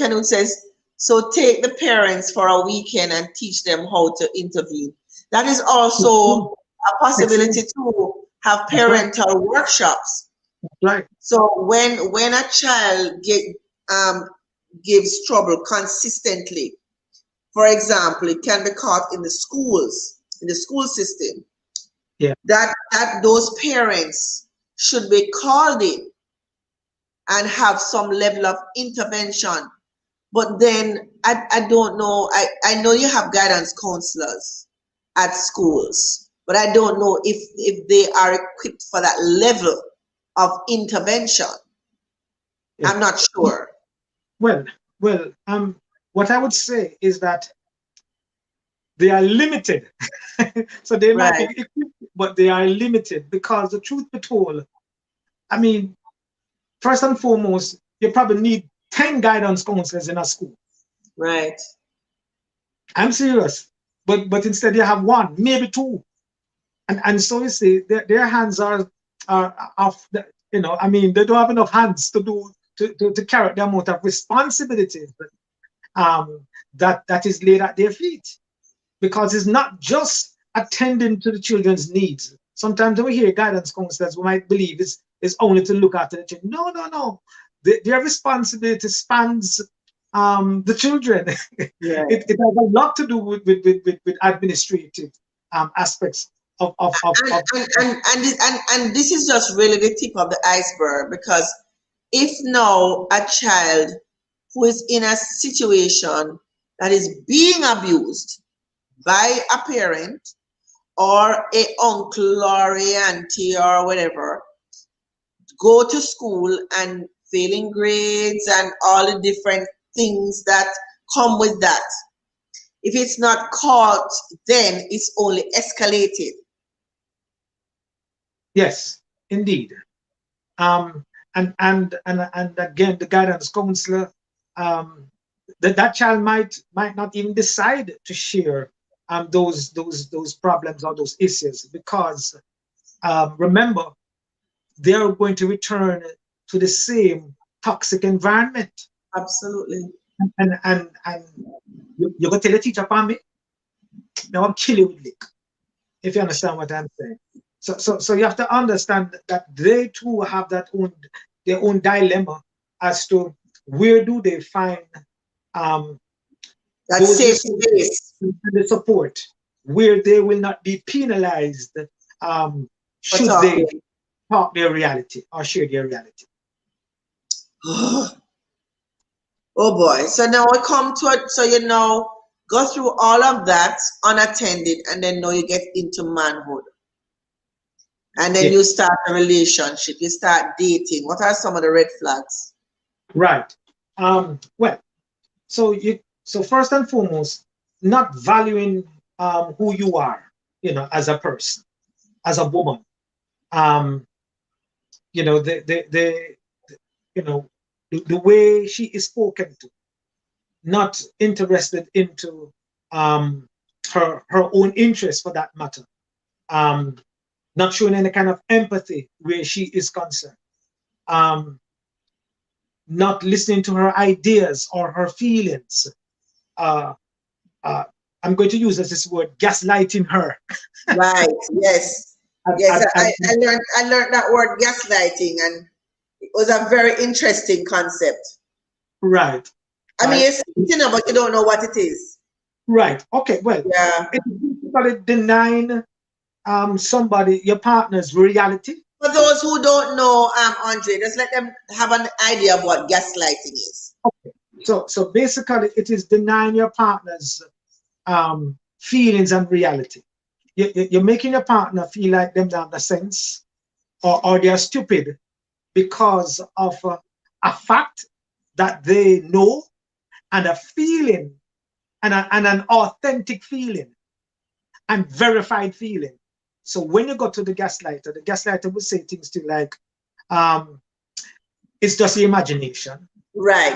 so take the parents for a weekend and teach them how to intervene. That is also a possibility Excellent. to have That's right. parental workshops. That's right. So when a child gives trouble consistently, for example, it can be caught in the schools, in the school system, Yeah. that those parents should be called in and have some level of intervention. But then I don't know, I know you have guidance counselors at schools, but I don't know if they are equipped for that level of intervention. Yeah. I'm not sure. Well, what I would say is that they are limited. So they might be Right. equipped, but they are limited because the truth be told, I mean, first and foremost, you probably need 10 guidance counselors in a school. Right. I'm serious. But instead you have one, maybe two. And so you see their hands are off the, you know, I mean, they don't have enough hands to do to carry the amount of responsibilities that is laid at their feet. Because it's not just attending to the children's needs. Sometimes when we hear guidance counselors, we might believe it's only to look after the children. No, no, no. Their responsibility spans the children. Yeah. It has a lot to do with administrative aspects And this is just really the tip of the iceberg, because if now a child who is in a situation that is being abused by a parent or a uncle or a auntie or whatever, go to school and failing grades and all the different things that come with that. If it's not caught, then it's only escalated. yes, indeed. And again, the guidance counselor, that child might not even decide to share those problems or those issues because remember they are going to return to the same toxic environment. Absolutely. And you're gonna tell the teacher upon me, now I'm killing with lick, if you understand what I'm saying. So you have to understand that they too have their own dilemma as to where do they find That those safe resources space and the support where they will not be penalized for should they talking. talk their reality or share their reality. Oh boy. So now we come to it. So you know, go through all of that unattended, and then now you get into manhood. And then Yeah. you start a relationship, you start dating. What are some of the red flags? Right. Well, so first and foremost, not valuing who you are, you know, as a person, as a woman. Um, you know, the you know, the way she is spoken to, not interested into her own interest for that matter. Um, not showing any kind of empathy where she is concerned. Um, not listening to her ideas or her feelings. Uh, uh, I'm going to use this word, gaslighting her. Right. Yes. And, Yes. and, and, I learned that word gaslighting, and it was a very interesting concept. right, I mean, right, it's you know, but you don't know what it is. right. Okay, well, Yeah. it's basically denying somebody, your partner's reality. For those who don't know, Andre, just let them have an idea of what gaslighting is. Okay. So basically, it is denying your partner's feelings and reality. You're making your partner feel like them don't have the sense or they're stupid because of a fact that they know, and a feeling, and an authentic feeling and verified feeling. So when you go to the gaslighter will say things to you like, it's just the imagination. Right.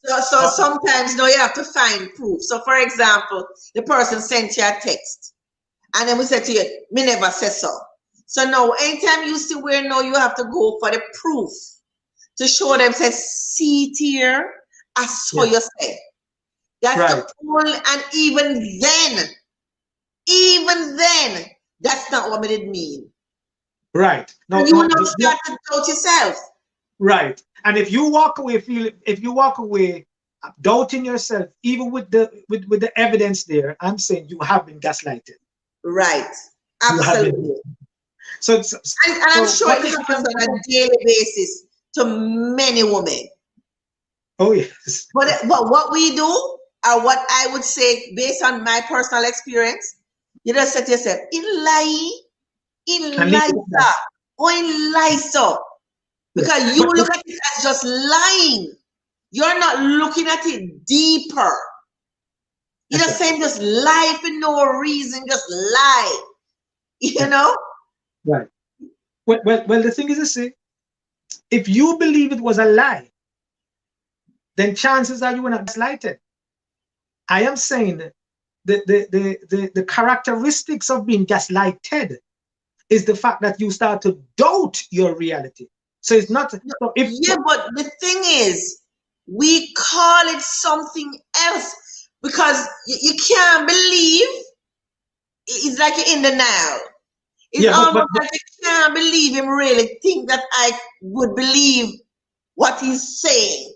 So Uh, sometimes you have to find proof. So for example, the person sent you a text and then we said to you, me never said so. So now anytime you see where now you have to go for the proof to show them, say, see it here, I saw you say. That's right. the only, and even then, that's not what it mean. Right. No, And you will no, not start to doubt yourself. right. And if you walk away doubting yourself, even with the evidence there, I'm saying you have been gaslighted. Right. You have been. Absolutely. So, And I'm sure it happens on a daily basis to many women. Oh yes. But what we do, or what I would say based on my personal experience, you just say to yourself, in Liza, or in Liza. Because you look at it as just lying. You're not looking at it deeper. You're just saying just lie for no reason, just lie. You know? Right. Well, the thing is to say, if you believe it was a lie, then chances are you were not gaslighted. I am saying the characteristics of being gaslighted is the fact that you start to doubt your reality. So it's not. So if, yeah, but the thing is, we call it something else because you can't believe. It's like you're in denial. It's almost like you can't believe him really think that I would believe what he's saying.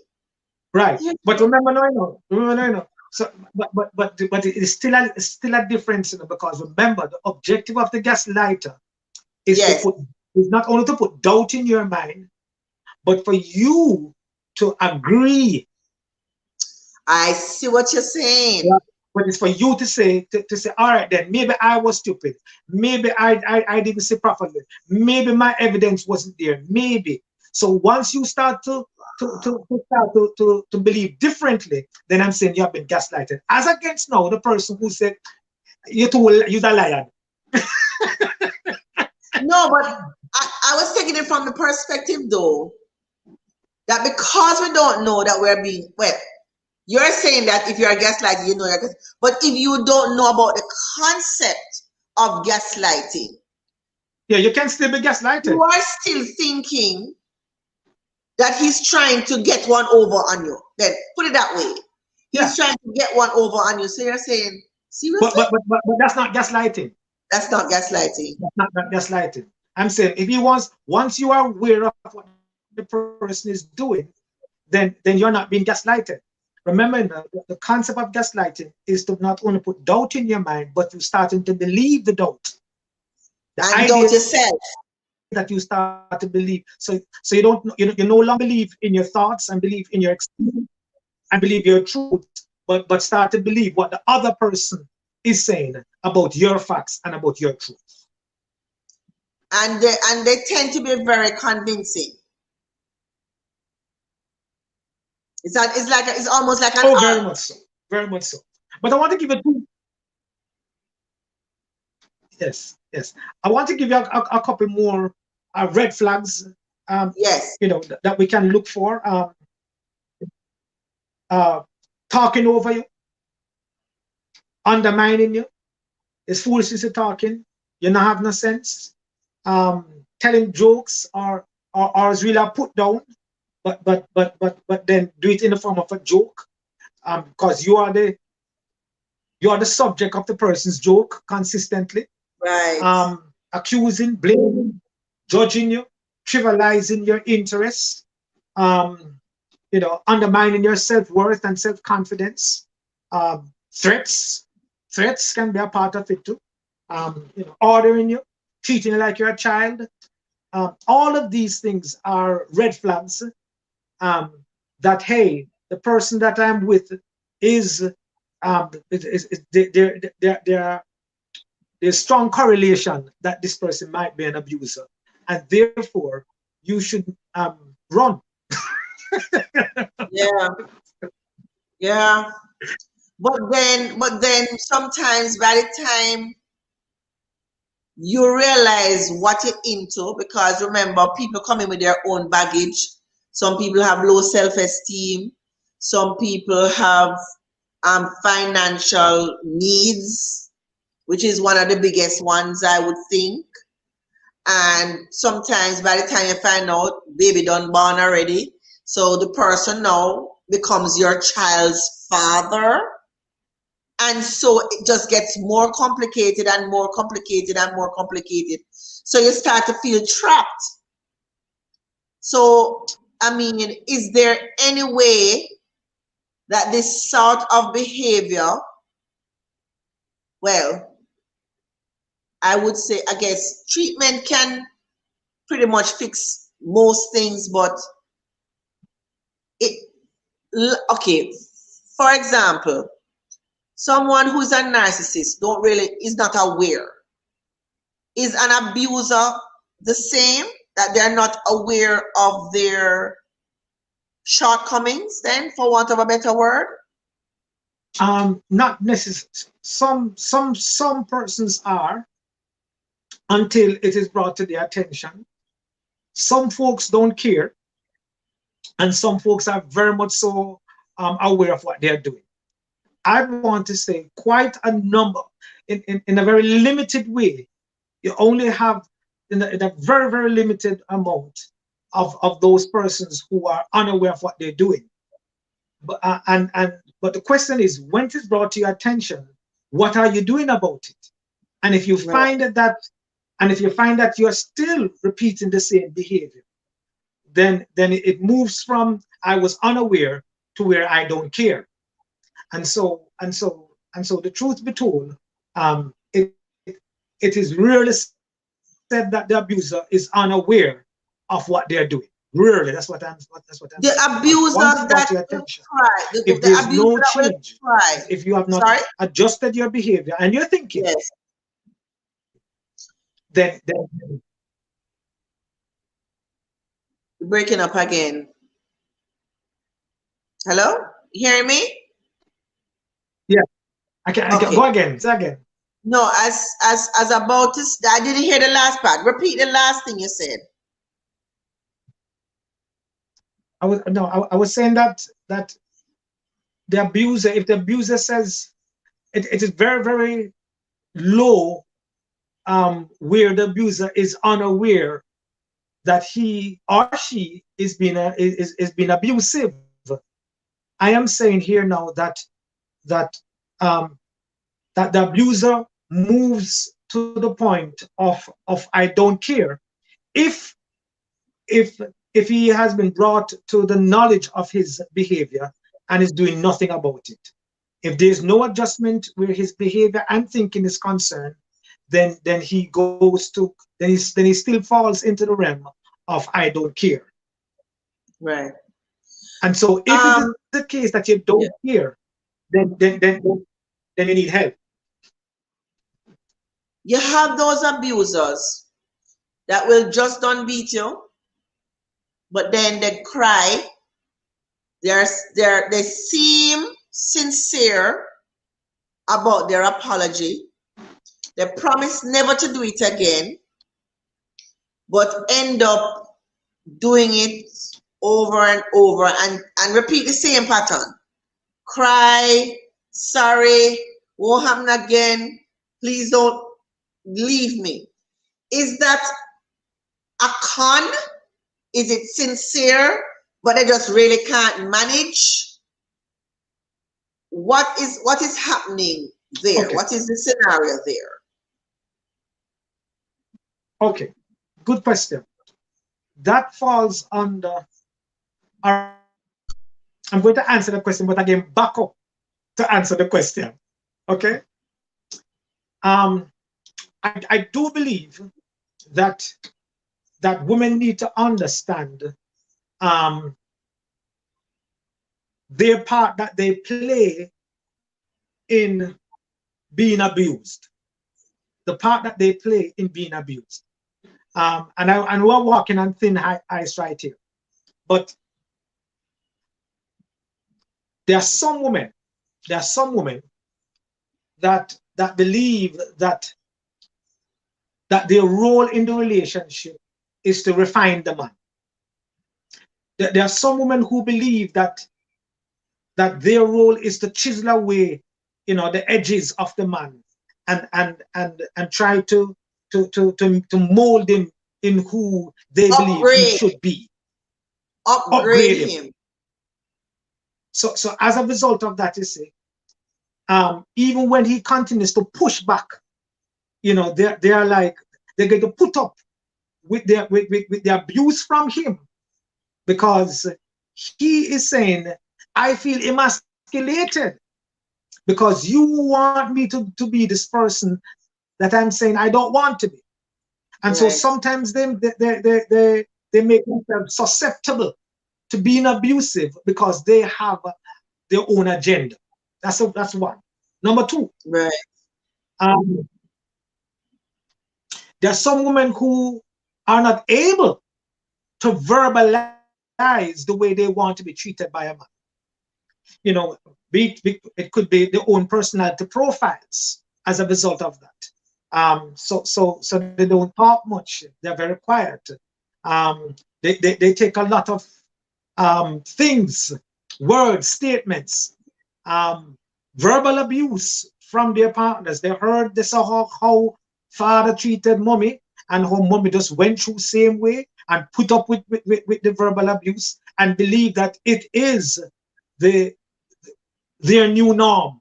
Right. But remember, no. So, but it is still a difference, because remember, the objective of the gaslighter is is not only to put doubt in your mind, but for you to agree. I see what you're saying. Yeah. But it's for you to say, all right, then maybe I was stupid. Maybe I didn't say properly. Maybe my evidence wasn't there. Maybe. So once you start to believe differently, then I'm saying you have been gaslighted. As against now, the person who said you're a liar. No, but I was taking it from the perspective though that because we don't know that we're being you're saying that if you're a gaslighter, you know you're but if you don't know about the concept of gaslighting, yeah, you can still be gaslighted. You are still thinking that he's trying to get one over on you. Then put it that way. He's trying to get one over on you. So you're saying, seriously? But that's not gaslighting. That's not gaslighting. That's not gaslighting. I'm saying if he wants, once you are aware of what the person is doing, then you're not being gaslighted. Remember, the concept of gaslighting is to not only put doubt in your mind, but you're starting to believe the doubt. And doubt yourself. That you start to believe. So you no longer believe in your thoughts and believe in your experience and believe your truth, but start to believe what the other person is saying about your facts and about your truth. And they tend to be very convincing. It's almost like an art. Very much so. Very much so. But I want to give you two. Yes. I want to give you a couple more red flags. Yes. That we can look for. Talking over you, undermining you. It's foolishness of talking. You don't have no sense. Telling jokes or is really a put down, but then do it in the form of a joke, because you are the subject of the person's joke consistently. Right. Accusing, blaming, judging you, trivializing your interests, undermining your self-worth and self-confidence. Threats can be a part of it too. Ordering you, treating you like you're a child. All of these things are red flags that, hey, the person that I'm with there's strong correlation that this person might be an abuser, and therefore you should run. Yeah, yeah. But then sometimes by the time you realize what you're into, because remember, people come in with their own baggage. Some people have low self-esteem. Some people have financial needs, which is one of the biggest ones, I would think. And sometimes by the time you find out, baby done born already, so the person now becomes your child's father. And so it just gets more complicated and more complicated and more complicated. So you start to feel trapped. So, I mean, is there any way that this sort of behavior, well, I would say, I guess treatment can pretty much fix most things, but it, okay, for example, someone who's a narcissist is not aware. Is an abuser the same, that they're not aware of their shortcomings then, for want of a better word? Not necessarily. Some persons are, until it is brought to their attention. Some folks don't care, and some folks are very much so aware of what they're doing. I want to say quite a number, in a very limited way. You only have in a very, very limited amount of those persons who are unaware of what they're doing. But but the question is, when it is brought to your attention, what are you doing about it? And if you find that you're still repeating the same behavior, then it moves from I was unaware to where I don't care. And so the truth be told, it is rarely said that the abuser is unaware of what they're doing. Rarely, that's what I'm The saying. abusers that will attention, try, if the there's abuser no that will change, try. if you have not Sorry? adjusted your behavior and you're thinking, Yes. then You're breaking up again. Hello? You hearing me? yeah, I can Okay. go again. Say again. No, as about this, I didn't hear the last part. Repeat the last thing you said. I was saying that the abuser, if the abuser says it is very, very low, where the abuser is unaware that he or she is being abusive. I am saying here now that um, that the abuser moves to the point of I don't care if if if he has been brought to the knowledge of his behavior and is doing nothing about it. If there's no adjustment where his behavior and thinking is concerned, then he goes to then he still falls into the realm of I don't care. Right. And so if it is the case that you don't care, then you need help. You have those abusers that will just don't beat you, but then they cry. They seem sincere about their apology. They promise never to do it again, but end up doing it over and over and repeat the same pattern. Cry, sorry, won't happen again, please don't leave me. Is that a con? Is it sincere, but they just really can't manage? What is happening there? Okay. What is the scenario there? Okay, good question. That falls under, I'm going to answer the question, but again, back up to answer the question. Okay. I do believe that women need to understand their part that they play in being abused, the part that they play in being abused. And we're walking on thin ice right here. But there are some women that believe that their role in the relationship is to refine the man. There are some women who believe that their role is to chisel away, the edges of the man and try to mold him in who they believe he should be. Upgrade him. So as a result of that, you see, even when he continues to push back, they are like, they're going to put up with the abuse from him, because he is saying, I feel emasculated because you want me to be this person that I'm saying I don't want to be. And so sometimes they make themselves susceptible to being abusive because they have their own agenda. That's one. Number two, right. There are some women who are not able to verbalize the way they want to be treated by a man. It could be their own personality profiles as a result of that. So they don't talk much. They're very quiet. They take a lot of things, words, statements, verbal abuse from their partners. They heard this how father treated mommy, and how mommy just went through the same way and put up with the verbal abuse and believe that it is their new norm,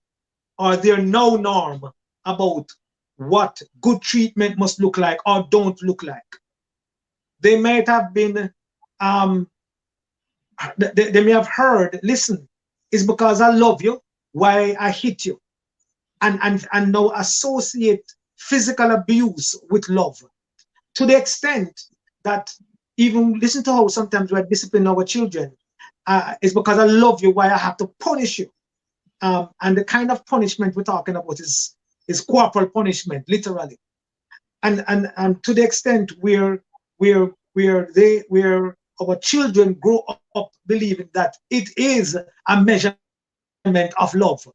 or their no norm about what good treatment must look like or don't look like. They might have been, they may have heard, listen, it's because I love you why I hit you, and now associate physical abuse with love, to the extent that even listen to how sometimes we're disciplining our children. It's because I love you why I have to punish you. And the kind of punishment we're talking about is corporal punishment, literally. And to the extent where our children grow up believing that it is a measurement of love.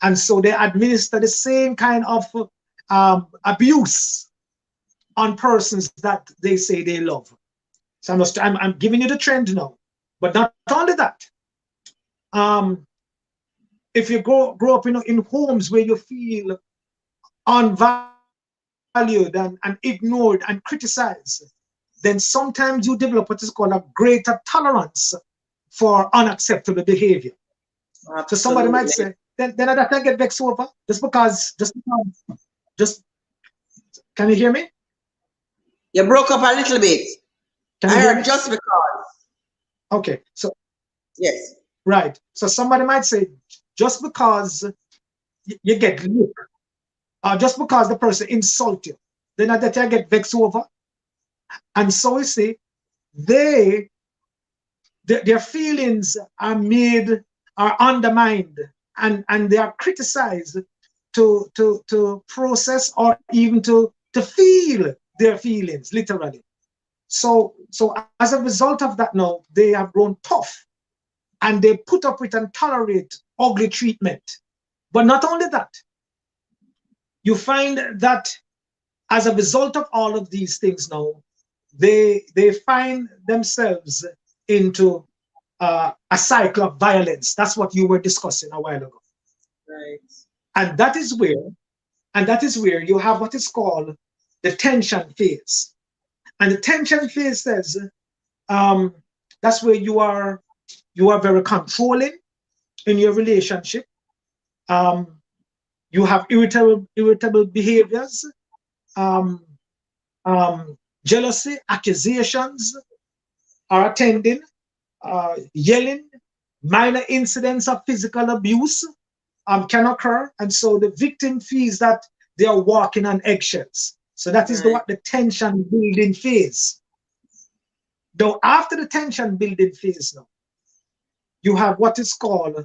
And so they administer the same kind of abuse on persons that they say they love. So I'm giving you the trend now. But not only that, if you grow up in homes where you feel unvalued and ignored and criticized, then sometimes you develop what is called a greater tolerance for unacceptable behavior. Absolutely. So somebody might say, then I can get vexed over just because, can you hear me? You broke up a little bit. I heard just because. Okay, so. Yes. Right. So somebody might say, just because you get look, or just because the person insults you, then that you get vexed over. And so you see, their feelings are undermined, and they are criticized to process or even to feel their feelings, literally. So as a result of that, now they have grown tough, and they put up with and tolerate ugly treatment. But not only that, you find that as a result of all of these things now, they find themselves into a cycle of violence. That's what you were discussing a while ago. Right. And that is where you have what is called the tension phase. And the tension phase says, that's where you are very controlling in your relationship. You have irritable behaviors, jealousy, accusations are attending, yelling, minor incidents of physical abuse can occur, and so the victim feels that they are walking on eggshells. So that is what the tension building phase. Though after the tension building phase now, you have what is called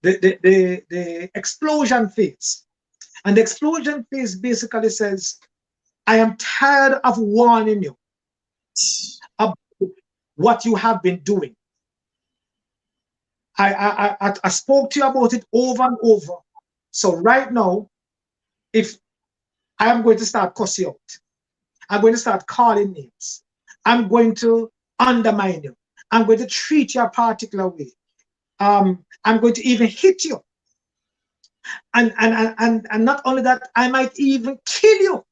the explosion phase. And the explosion phase basically says, I am tired of warning you about what you have been doing. I spoke to you about it over and over. So right now, if I am going to start cussing out, I'm going to start calling names. I'm going to undermine you. I'm going to treat you a particular way. I'm going to even hit you. And not only that, I might even kill you.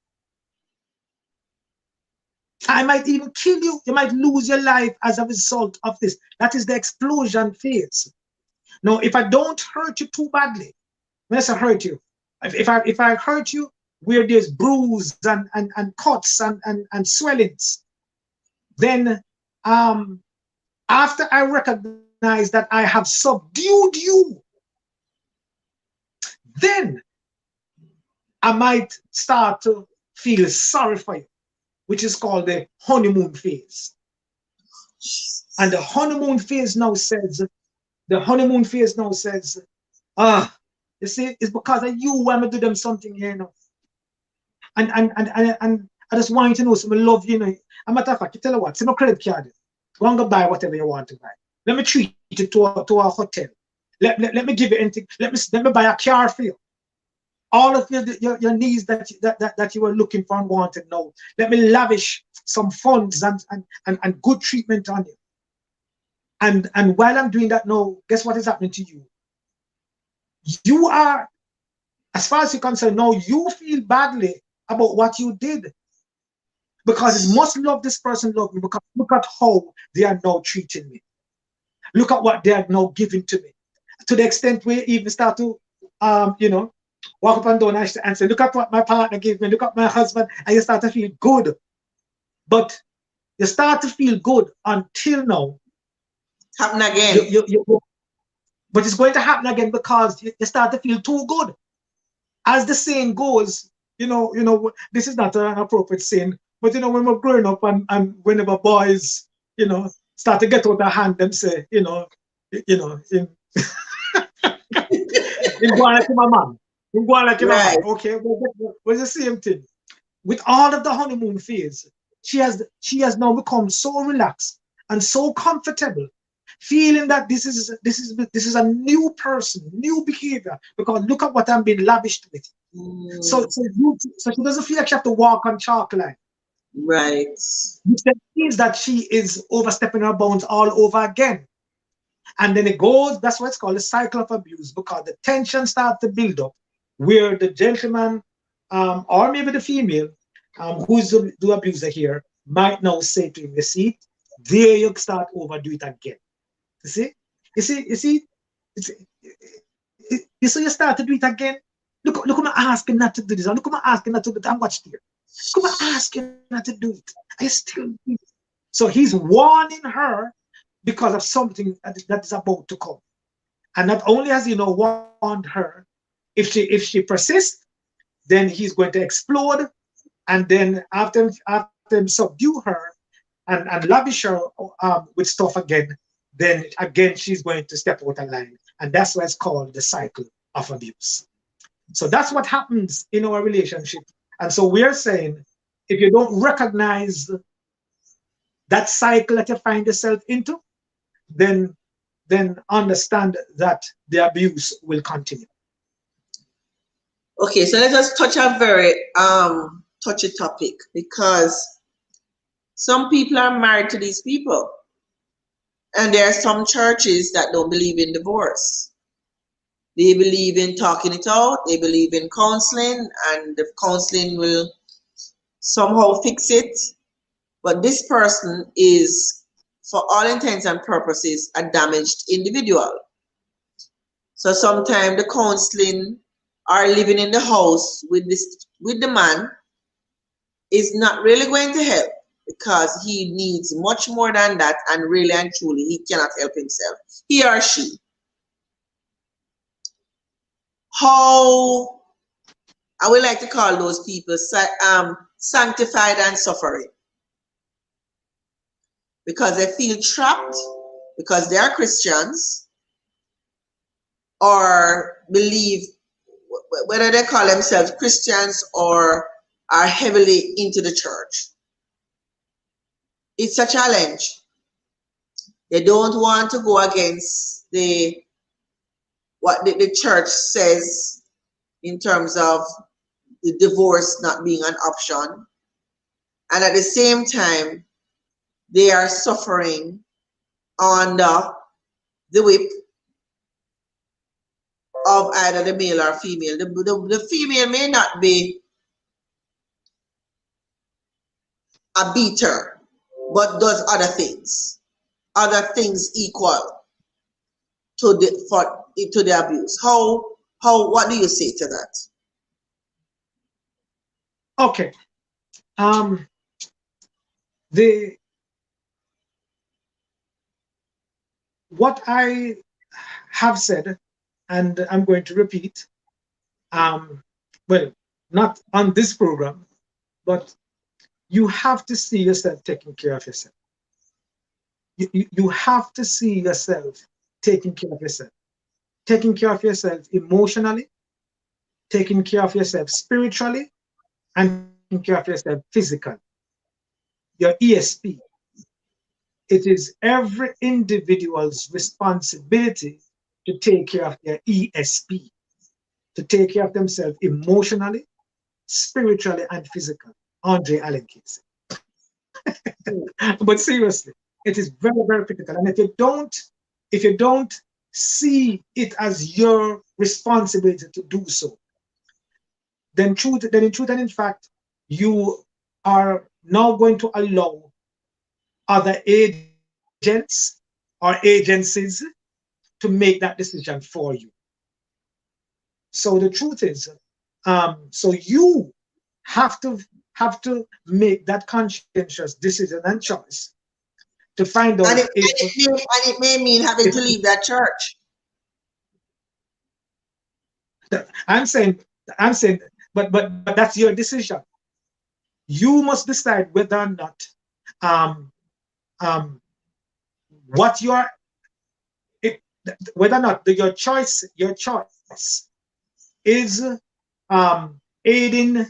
I might even kill you. You might lose your life as a result of this. That is the explosion phase. Now, if I don't hurt you too badly, when I say hurt you, if I hurt you where there's bruise and cuts and swellings, then after I recognize that I have subdued you, then I might start to feel sorry for you, which is called the honeymoon phase. And the honeymoon phase now says, you see, it's because of you when I do them something here now. And I just want you to know, so I love you, know. A matter of fact, you tell you what, see my credit card. Go and go buy whatever you want to buy. Let me treat you to a hotel. Let me give you anything. Let me buy a car for you. All of your needs that you were looking for and wanted now. Let me lavish some funds and good treatment on you. And while I'm doing that now, guess what is happening to you? You are, as far as you're concerned, now you feel badly about what you did. Because it must love this person love me, because look at how they are now treating me. Look at what they are now giving to me. To the extent we even start to walk up and down and say, look at what my partner gave me, look at my husband, and you start to feel good. But you start to feel good until now. Happen again. But it's going to happen again because you start to feel too good. As the saying goes, this is not an appropriate saying, but when we're growing up and whenever boys, start to get out of hand, them say, in in Guana to my mom. In Guana to my mom. Okay, was the same thing. With all of the honeymoon phase, she has now become so relaxed and so comfortable, feeling that this is a new person, new behavior, because look at what I'm being lavished with. So she doesn't feel like she has to walk on chalk line. Right. Which means that she is overstepping her bounds all over again. And then it goes, that's what it's called a cycle of abuse, because the tension starts to build up where the gentleman or maybe the female who's the abuser here might now say to him, you see, there you start overdo it again. You see, so you start to do it again. Look who I'm asking not to do this. Look who I'm asking not to do it. I'm watching here. Look who I'm asking not to do it. I still do it. So he's warning her because of something that is about to come. And not only has he warned her, if she persists, then he's going to explode. And then after him subdue her and lavish her with stuff again, then again she's going to step out of line. And that's why it's called the cycle of abuse. So that's what happens in our relationship. And so we're saying, if you don't recognize that cycle that you find yourself into, then understand that the abuse will continue. Okay, so let's just touch a very touchy topic, because some people are married to these people, and there are some churches that don't believe in divorce. They believe in talking it out. They believe in counseling, and the counseling will somehow fix it. But this person is, for all intents and purposes, a damaged individual. So sometimes the counseling or living in the house with the man is not really going to help, because he needs much more than that, and really and truly he cannot help himself, he or she. How I would like to call those people sanctified and suffering, because they feel trapped because they are Christians, or believe, whether they call themselves Christians or are heavily into the church. It's a challenge. They don't want to go against what the church says in terms of the divorce not being an option. And at the same time, they are suffering under the whip of either the male or female. The female may not be a beater, but does other things equal to the abuse. What do you say to that? Okay. What I have said, and I'm going to repeat, well, not on this program, but you have to see yourself taking care of yourself. You have to see yourself taking care of yourself. Taking care of yourself emotionally, taking care of yourself spiritually, and taking care of yourself physically. Your ESP. It is every individual's responsibility to take care of their ESP, to take care of themselves emotionally, spiritually, and physically. Andre Allen Casey. But seriously, it is very, very critical. And if you don't see it as your responsibility to do so, then in truth and in fact, you are now going to allow other agents or agencies to make that decision for you. So the truth is, so you have to make that conscientious decision and choice to find out and it may mean having to leave that church. I'm saying, but that's your decision. You must decide whether or not what you are, whether or not your choice is aiding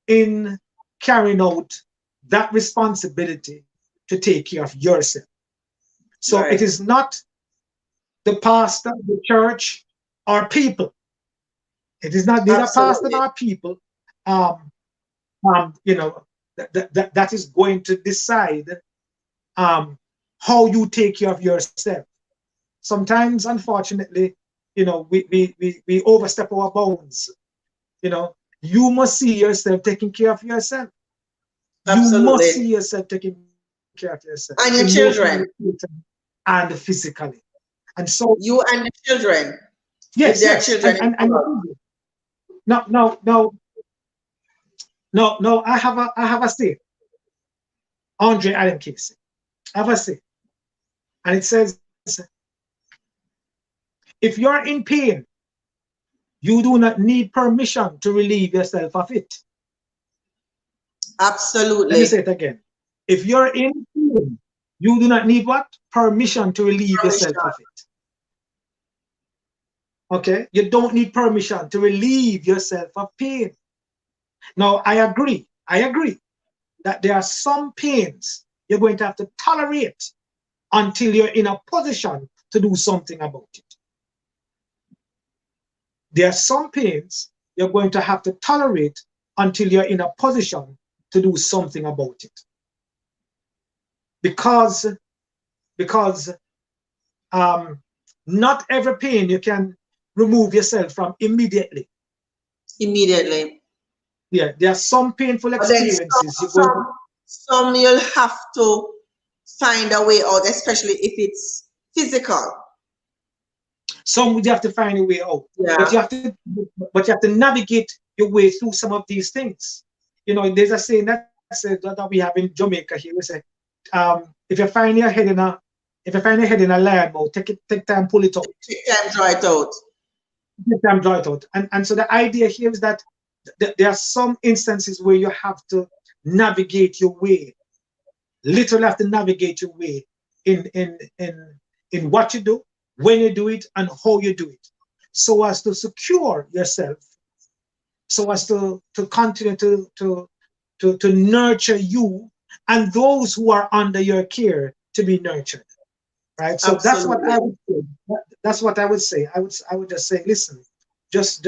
in carrying out that responsibility to take care of yourself. So Right. it is not the pastor, the church, or people. It is not neither pastor nor people. You know, that is going to decide how you take care of yourself. Sometimes, unfortunately, you know, we overstep our bounds. You know, you must see yourself taking care of yourself. Absolutely. You must see yourself taking care of yourself. And your children. And physically. And so you and the children. yes, their yes. children And no, I have a say. Andre Allen Casey. I have a say. And it says, if you're in pain, you do not need permission to relieve yourself of it. Absolutely. Let me say it again. If you're in pain, you do not need what? Permission to relieve yourself of it. Okay? You don't need permission to relieve yourself of pain. Now, I agree that there are some pains you're going to have to tolerate until you're in a position to do something about it. There are some pains you're going to have to tolerate until you're in a position to do something about it. Because not every pain you can remove yourself from immediately. Yeah, there are some painful experiences. Some you'll have to find a way out, especially if it's physical. Some you have to find a way out. Yeah. But you have to navigate your way through some of these things. You know, there's a saying that says that we have in Jamaica here. We say, if you find your head in a lion mouth, take time, pull it out. Take time, draw it out. Take time, draw it out. And so the idea here is that there are some instances where you have to navigate your way, literally have to navigate your way in what you do, when you do it, and how you do it, so as to secure yourself, so as to continue to nurture you and those who are under your care to be nurtured. right? So that's what Absolutely. I would say. That's what I would say. I would just say, listen, just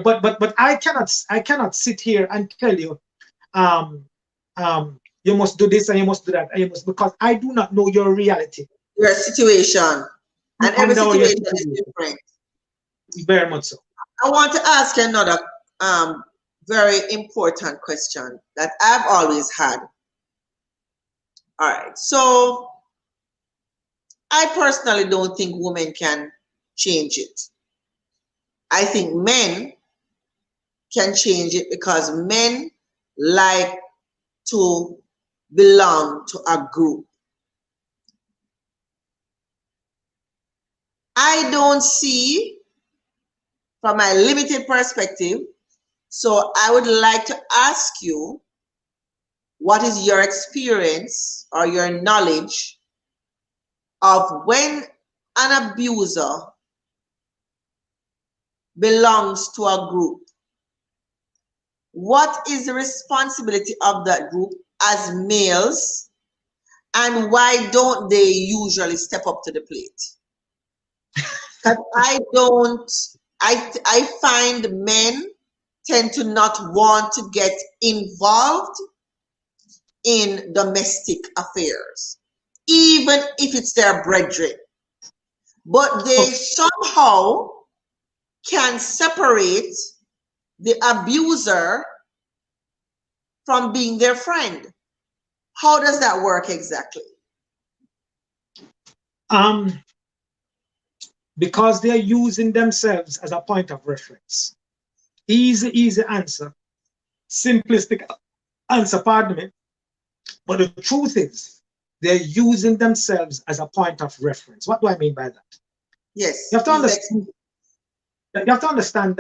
but I cannot sit here and tell you, um, you must do this and you must do that and you must, because I do not know your reality. Your situation. And I every know your situation is situation, different. very much so. I want to ask you another very important question that I've always had. All right. So I personally don't think women can change it. I think men can change it because men like to belong to a group. I don't see from my limited perspective, so I would like to ask you, what is your experience or your knowledge of when an abuser belongs to a group? What is the responsibility of that group as males, and why don't they usually step up to the plate? Because I find men tend to not want to get involved in domestic affairs, even if it's their brethren. But they Okay. somehow can separate the abuser from being their friend. How does that work exactly? Um, because they're using themselves as a point of reference. Easy answer, simplistic answer, pardon me. But the truth is, they're using themselves as a point of reference. What do I mean by that? Yes, You have to please understand. You have to understand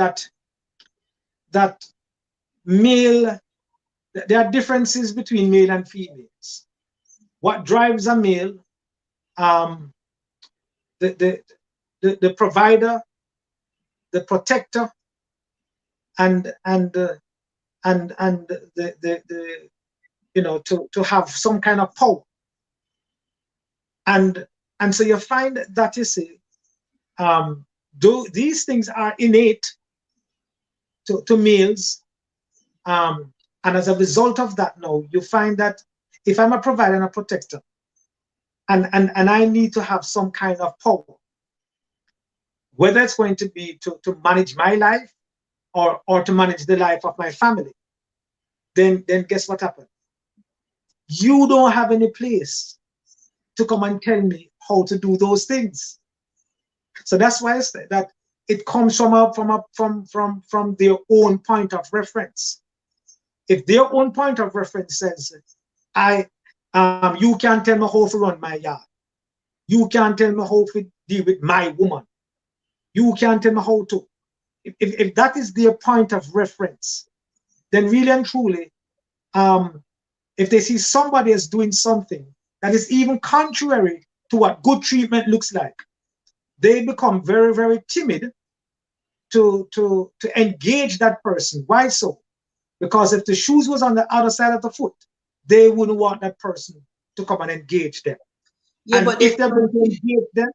that male. There are differences between male and females. What drives a male? Um, the, the the provider, the protector, and the to have some kind of power. And so you find that, you see, though these things are innate to males, and as a result of that, now you find that if I'm a provider and a protector, and I need to have some kind of power, whether it's going to be to manage my life, or to manage the life of my family, then guess what happens? You don't have any place to come and tell me how to do those things. So that's why I say that it comes from their own point of reference. If their own point of reference says, you can't tell me how to run my yard, you can't tell me how to deal with my woman, you can't tell me how to. If that is their point of reference, then really and truly, if they see somebody else doing something that is even contrary to what good treatment looks like, they become very, very timid to engage that person. Why so? Because if the shoes was on the other side of the foot, they wouldn't want that person to come and engage them. Yeah, And but if they're going to engage them,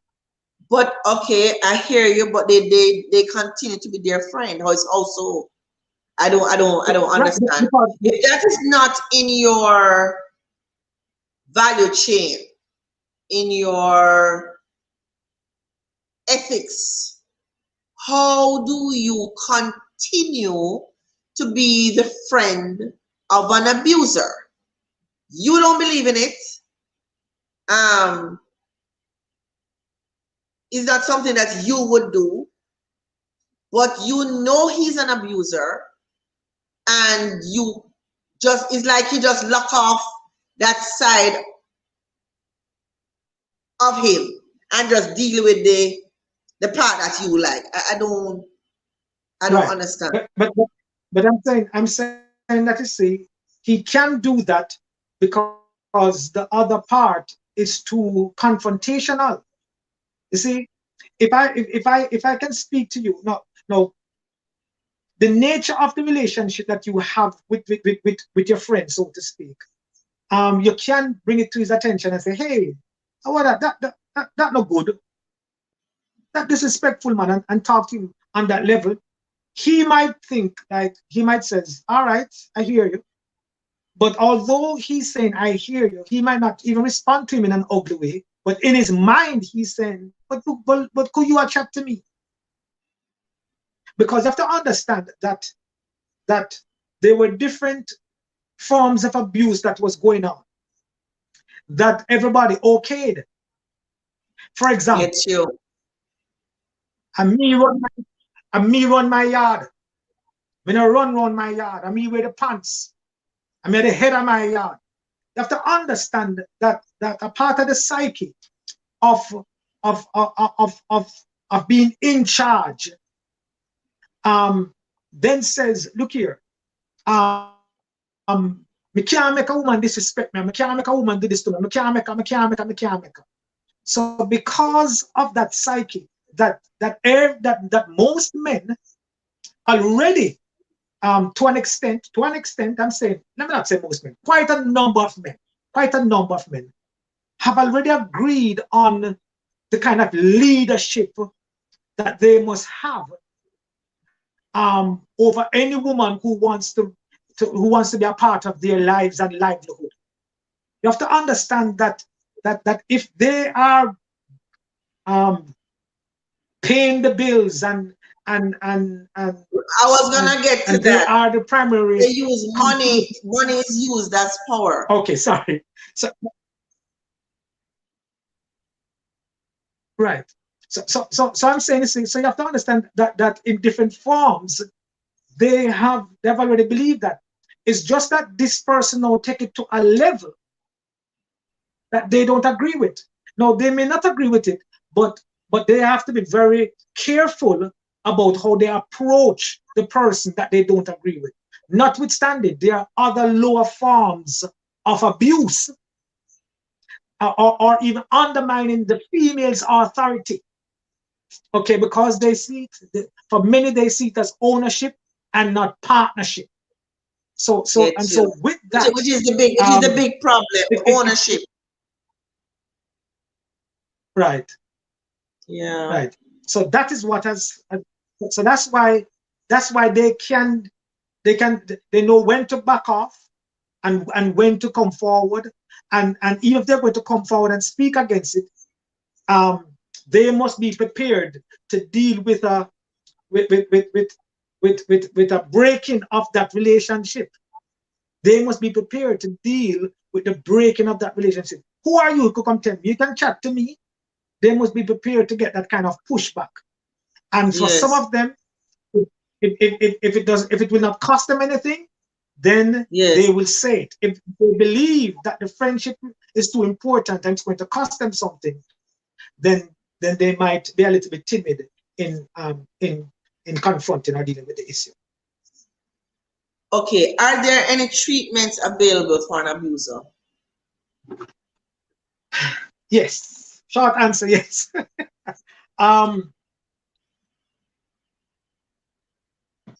but okay, I hear you, but they continue to be their friend. How it's also, I don't right, understand. because If that is not in your value chain, in your ethics, how do you continue to be the friend of an abuser? You don't believe in it. Um, is that something that you would do? But you know he's an abuser, and you just, it's like you just lock off that side of him and just deal with the part that you like. I don't right. understand. But I'm saying that, you see, he can do that because the other part is too confrontational. You see, if I can speak to you, no, the nature of the relationship that you have with your friend, so to speak, you can bring it to his attention and say, hey, what that no good. That disrespectful man and talk to you on that level. He might think, like, he might says, all right, I hear you. But although he's saying, I hear you, he might not even respond to him in an ugly way. But in his mind, he's saying, but could you chat to me? Because you have to understand that there were different forms of abuse that was going on that everybody okayed. For example, It's you. and me run my yard. When I run my yard, and me wear the pants. I'm at the head of my yard. You have to understand that a part of the psyche of being in charge then says, look here, me can't make a woman disrespect me, me can't make a woman do this to me, me can't make her. So because of that psyche, that most men already, to an extent, I'm saying, let me not say most men, quite a number of men have already agreed on the kind of leadership that they must have over any woman who wants to be a part of their lives and livelihood. You have to understand that if they are paying the bills and I was gonna get to and they that. are the primary. They use money. Money is used as power. Okay, sorry. So right. So I'm saying this thing. So you have to understand that in different forms, they've already believed that. It's just that this person now take it to a level that they don't agree with. Now they may not agree with it, but they have to be very careful about how they approach the person that they don't agree with. Notwithstanding, there are other lower forms of abuse or even undermining the female's authority. Okay, because they see it, for many they see it as ownership and not partnership. So with that, which is the big problem, ownership. Right. Yeah. Right. So that is what has. So that's why they know when to back off and when to come forward, and even if they're going to come forward and speak against it, they must be prepared to deal with a breaking of that relationship. They must be prepared to deal with the breaking of that relationship. Who are you to come tell me? You can chat to me. They must be prepared to get that kind of pushback. And for some of them, if it will not cost them anything, then they will say it. If they believe that the friendship is too important and it's going to cost them something, then they might be a little bit timid in confronting or dealing with the issue. Okay, are there any treatments available for an abuser? Yes. Short answer, yes.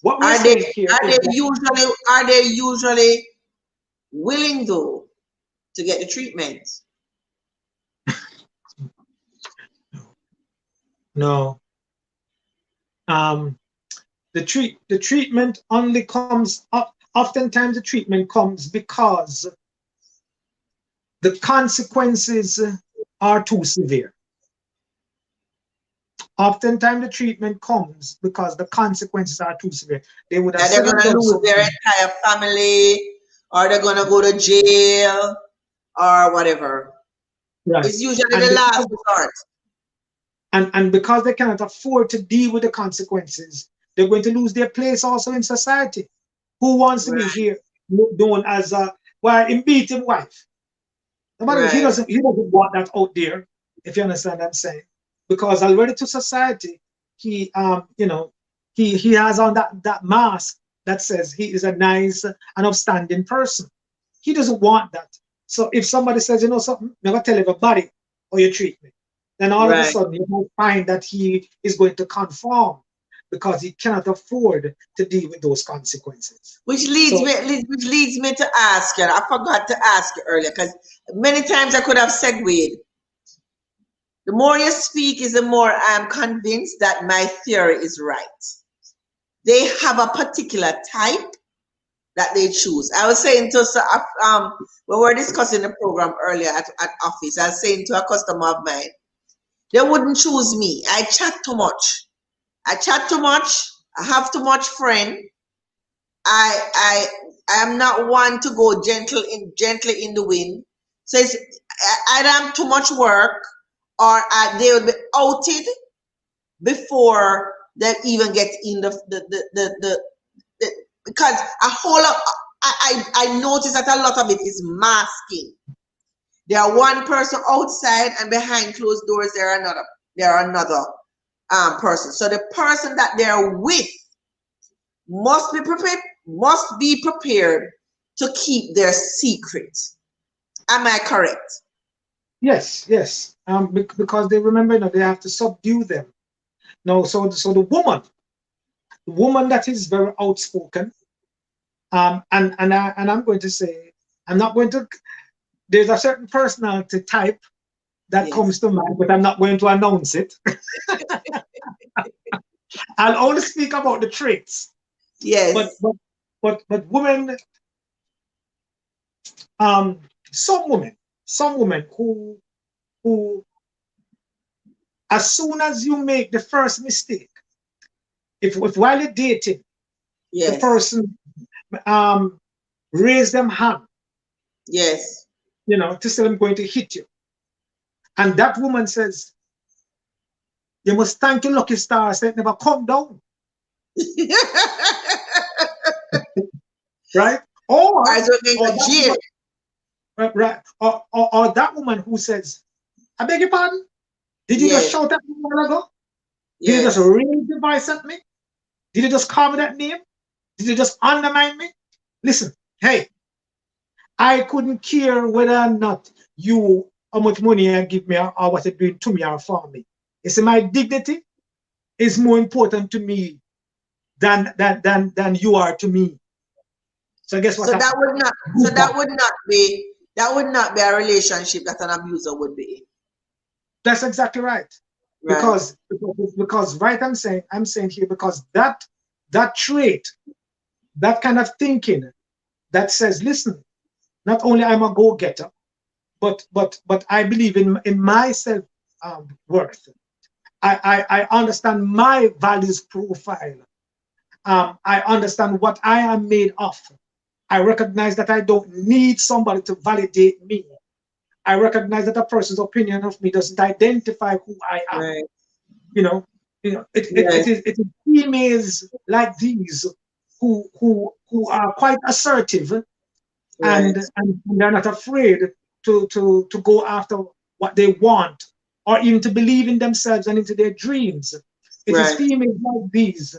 What we're saying here are they usually willing though to get the treatment? No. The treatment only comes up. Oftentimes, the treatment comes because the consequences are too severe. Oftentimes, the treatment comes because the consequences are too severe. They would have they're going to lose their entire family, or they're going to go to jail, or whatever. Right. It's usually the last resort. And because they cannot afford to deal with the consequences, they're going to lose their place also in society. Who wants to be here known as in beat him wife? He doesn't want that out there, if you understand what I'm saying. Because already to society, he has on that mask that says he is a nice and upstanding person. He doesn't want that. So if somebody says, you know something, never tell everybody how you treat me, then all of a sudden you might find that he is going to conform because he cannot afford to deal with those consequences. Which leads me to ask you. I forgot to ask you earlier because many times I could have segued. The more you speak is the more I'm convinced that my theory is right. They have a particular type that they choose. I was saying to when we were discussing the program earlier at office, I was saying to a customer of mine, they wouldn't choose me. I chat too much. I chat too much. I have too much friend. I am not one to go gently in the wind. So it's either I'm too much work or they will be outed before they even get in the because a whole lot, I notice that a lot of it is masking. There are one person outside and behind closed doors there are another person. So the person that they're with must be prepared to keep their secret. Am I correct? Yes, yes. Because they remember, they have to subdue them. No, so the woman that is very outspoken, and I'm going to say, I'm not going to. There's a certain personality type that comes to mind, but I'm not going to announce it. I'll only speak about the traits. Yes. But women, some women who as soon as you make the first mistake, if while you're dating, the person raise them hand, to say I'm going to hit you, and that woman says, you must thank your lucky stars that never come down. Right? Or that woman who says, I beg your pardon? Did you just shout at me a while ago? Did you just raise your voice at me? Did you just call me that name? Did you just undermine me? Listen, hey, I couldn't care whether or not how much money you give me or what you doing to me or for me. You see, my dignity is more important to me than you are to me. So guess what? So that would not be a relationship that an abuser would be in. That's exactly right. Because right, I'm saying here, because that trait, that kind of thinking that says, listen, not only I'm a go-getter, but I believe in my self worth. I understand my values profile. I understand what I am made of. I recognize that I don't need somebody to validate me. I recognize that a person's opinion of me doesn't identify who I am. Right. It is females like these who are quite assertive, and they're not afraid to go after what they want, or even to believe in themselves and into their dreams. It is females like these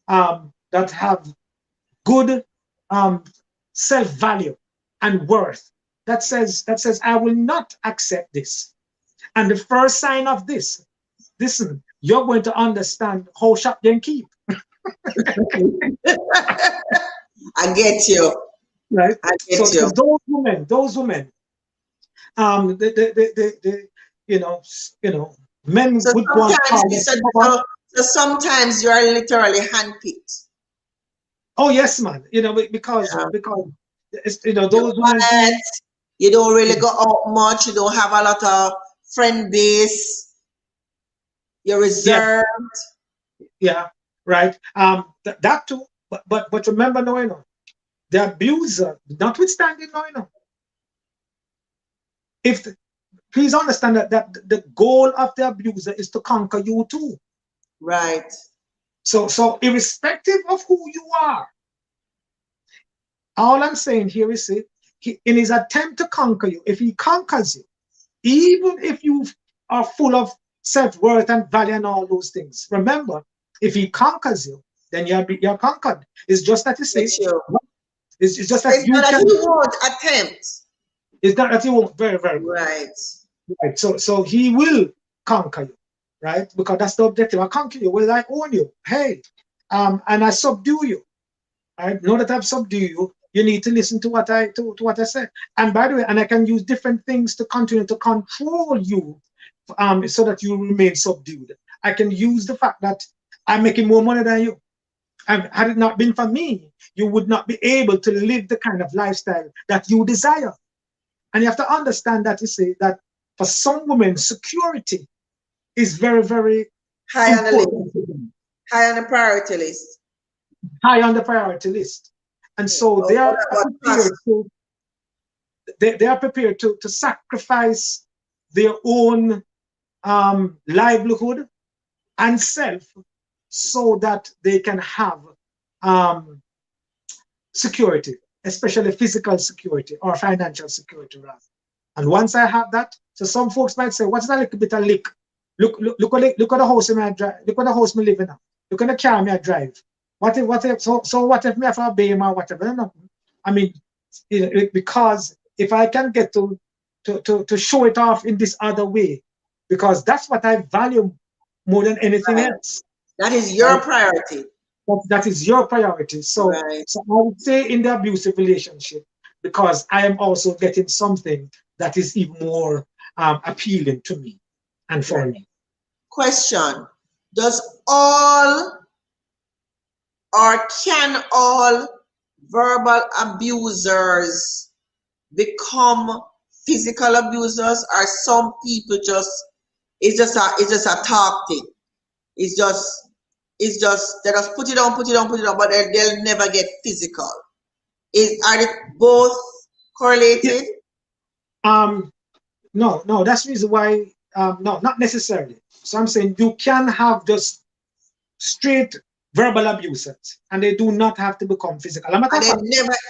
that have good self-value and worth, that says I will not accept this. And the first sign of this, listen, you're going to understand how shop them keep. I get you. Right? I get you. Those women, men would want to. So sometimes you are literally handpicked. Oh yes, man. Because those women. You don't really go out much. You don't have a lot of friend base. You're reserved. Yeah, right. That too. But remember, the abuser, notwithstanding, please understand that the goal of the abuser is to conquer you too. Right. So irrespective of who you are, all I'm saying here is in his attempt to conquer you, if he conquers you, even if you are full of self-worth and value and all those things, remember, if he conquers you, then you're conquered. It's just that it's just that it's not that he won't attempt. It's not that he won't. Very, very good. Right. So he will conquer you, right? Because that's the objective. I conquer you. Well, I own you. Hey, and I subdue you. Right? Now that I've subdued you, you need to listen to what I said. And by the way, and I can use different things to continue to control you so that you remain subdued. I can use the fact that I'm making more money than you. And had it not been for me, you would not be able to live the kind of lifestyle that you desire. And you have to understand that, you see, that for some women, security is very, very High on the important. list. High on the priority list. High on the priority list. And so Oh, they are what prepared to, they are prepared to sacrifice their own livelihood and self so that they can have security, especially physical security or financial security rather. And once I have that, so some folks might say, what's that little bit of lick? Look at the house I drive. Look at the house me living in. Look at the car me I drive. What if so what if me have a BM or whatever? No. I mean, because if I can get to show it off in this other way, because that's what I value more than anything else. That is your priority. That is your priority. So, so I would say in the abusive relationship, because I am also getting something that is even more appealing to me and for me. Question: does all or can all verbal abusers become physical abusers, or some people it's just a talk thing? It's just they just put it on, but they'll never get physical. Are they both correlated? Yeah. No, that's the reason why no, not necessarily. So I'm saying you can have just straight verbal abusers and they do not have to become physical. And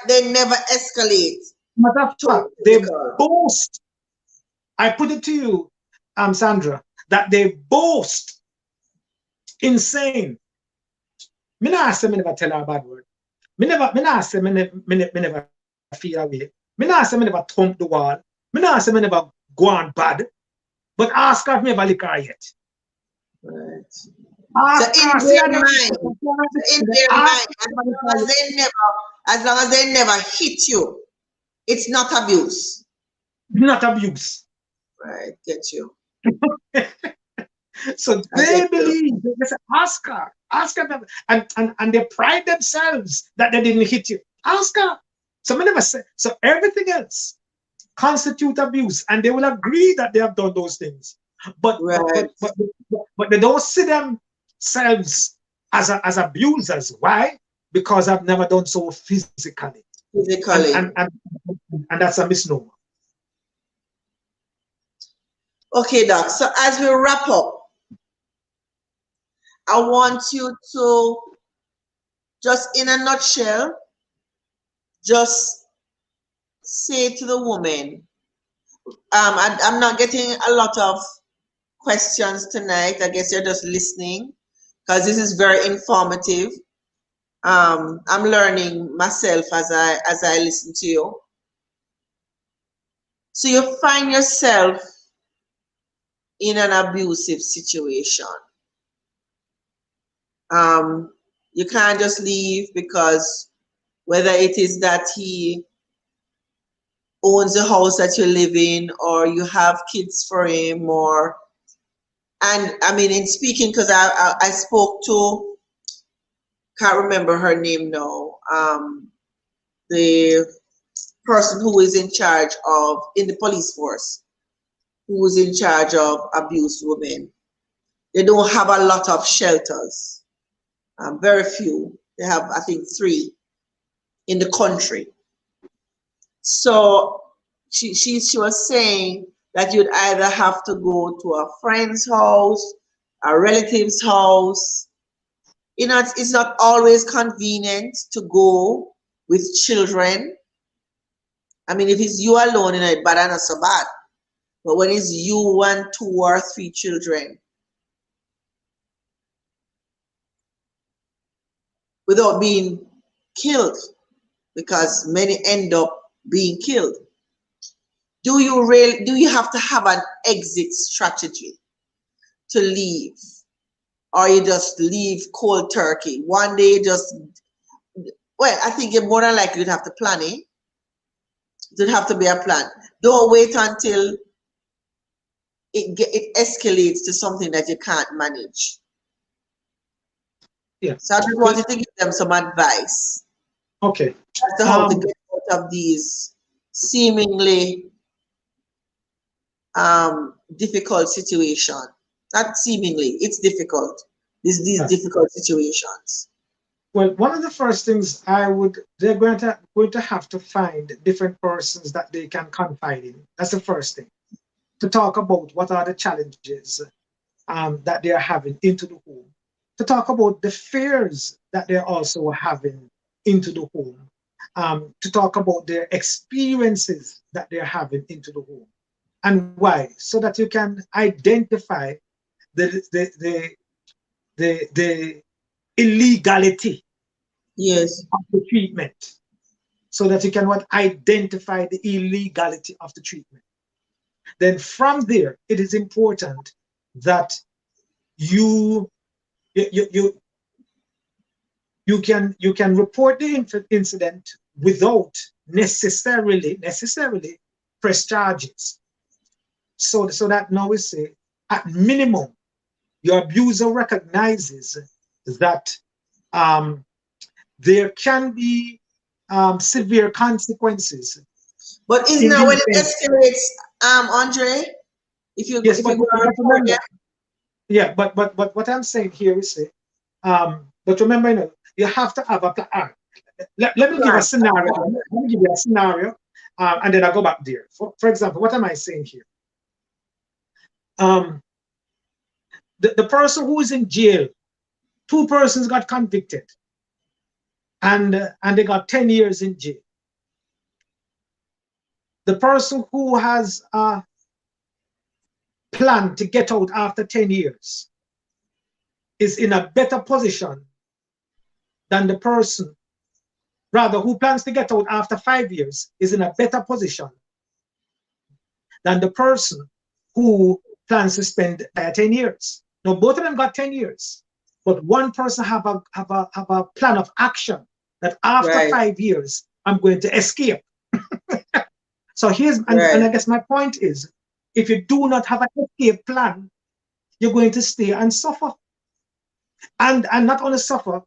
they never escalate. Matter of fact, they boast. I put it to you, Sandra, that they boast insane. Me not say me never tell her a bad word. Me not say me never feel away. Me not say me never thump the wall. Me not say me never go on bad. But ask her if me ever lick her yet. Right. Ask so her, in their mind, as long as they never hit you, it's not abuse. Not abuse. Right, get you. So they believe, they say, ask her, and they pride themselves that they didn't hit you. Ask her. So I never say, so everything else constitute abuse, and they will agree that they have done those things. But they don't see themselves as abusers. Why? Because I've never done so physically. And that's a misnomer. Okay, Doc. So as we wrap up, I want you to just in a nutshell, just say to the woman, I'm not getting a lot of questions tonight. I guess you're just listening because this is very informative. I'm learning myself as I listen to you. So you find yourself in an abusive situation. You can't just leave because whether it is that he owns the house that you live in or you have kids for him and I mean in speaking because I spoke to, can't remember her name now, the person who is in charge of, in the police force, who is in charge of abused women. They don't have a lot of shelters, very few. They have, I think, 3 in the country. So she was saying that you'd either have to go to a friend's house, a relative's house. You know, it's not always convenient to go with children. I mean, if it's you alone, you know, it's bad and not so bad. But when it's you and 2 or 3 children, without being killed, because many end up being killed. Do you have to have an exit strategy to leave? Or you just leave cold turkey? One day well, I think you're more than likely you'd have to plan it. There'd have to be a plan. Don't wait until it escalates to something that you can't manage. Yeah. So I just wanted to give them some advice Okay. as to how to get out of these seemingly difficult situations. Not seemingly, it's difficult. These Yeah. difficult situations. Well, one of the first things they're going to have to find different persons that they can confide in. That's the first thing. To talk about what are the challenges that they are having into the home. To talk about the fears that they're also having into the home. To talk about their experiences that they're having into the home. And why? So that you can identify the illegality Yes. of the treatment, so that you can identify the illegality of the treatment. Then from there, it is important that you can report the incident without necessarily press charges. So that now we say, at minimum, your abuser recognizes that there can be severe consequences. But isn't that when it escalates, Andre? Yes, If you go and report them? yeah, but what I'm saying here is, but remember, you have to have a plan. Let me give a scenario. Let me give you a scenario, and then I'll go back there. For example, what am I saying here? The person who is in jail, two persons got convicted, and they got 10 years in jail. The person who has planned to get out after 10 years is in a better position than the person, rather, who plans to get out after 5 years is in a better position than the person who plans to spend 10 years. Now, both of them got 10 years, but one person have a plan of action that after 5 years, I'm going to escape. So and I guess my point is, if you do not have an escape plan, you're going to stay and suffer. And not only suffer,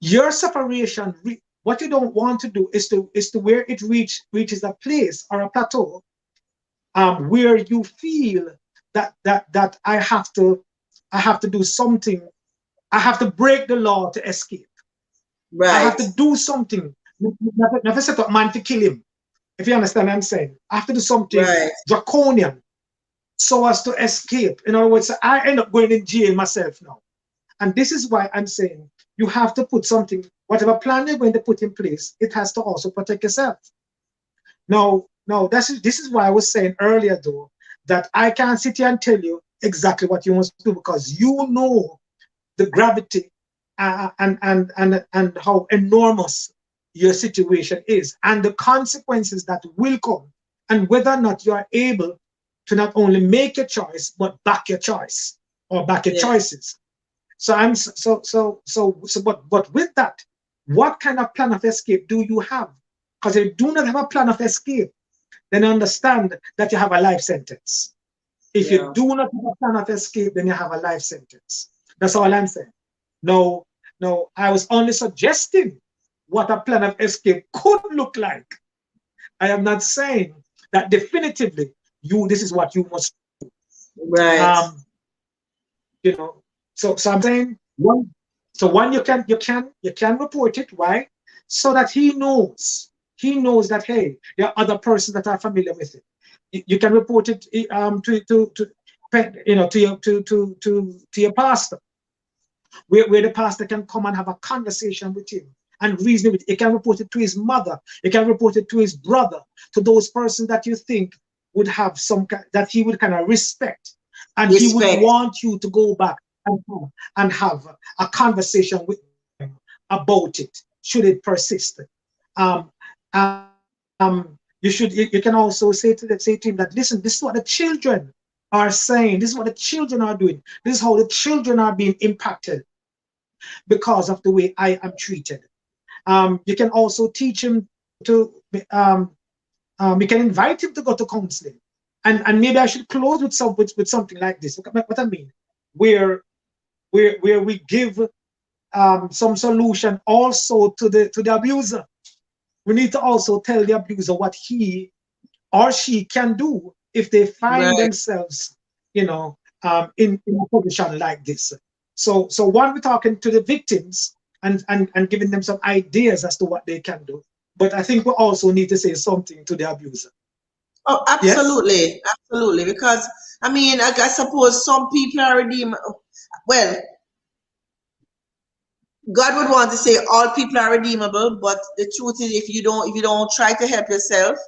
your separation, what you don't want to do is to where it reaches a place or a plateau where you feel that I have to do something. I have to break the law to escape. Right. I have to do something. Never set up man to kill him. If you understand what I'm saying, I have to do something draconian so as to escape. In other words, I end up going in jail myself now. And this is why I'm saying you have to put something, whatever plan you're going to put in place, it has to also protect yourself. Now, this is why I was saying earlier, though, that I can't sit here and tell you exactly what you must do, because you know the gravity and how enormous your situation is and the consequences that will come, and whether or not you are able to not only make your choice but back your choice or back your choices. So but with that, what kind of plan of escape do you have? Because if you do not have a plan of escape, then understand that you have a life sentence. If you do not have a plan of escape, then you have a life sentence. That's all I'm saying. No, I was only suggesting what a plan of escape could look like. I am not saying that definitively this is what you must do. Right. So I'm saying one you can report it. Why? So that he knows that, hey, there are other persons that are familiar with it. You can report it to your pastor, where the pastor can come and have a conversation with him and reason with it. He can report it to his mother. He can report it to his brother, to those persons that you think would have that he would kind of respect, and he would want you to go back and have a conversation with them about it, should it persist. You can also say to him that, listen, this is what the children are saying, this is what the children are doing, this is how the children are being impacted because of the way I am treated. You can also teach him to, you can invite him to go to counseling and maybe I should close with something like this. What I mean, where we give some solution also to the abuser. We need to also tell the abuser what he or she can do if they find Right. themselves, in a position like this. So one, we're talking to the victims and giving them some ideas as to what they can do. But I think we also need to say something to the abuser. Oh, Yes? absolutely, absolutely. Because I mean, I suppose some people are redeemable. Well, God would want to say all people are redeemable, but the truth is, if you don't try to help yourself,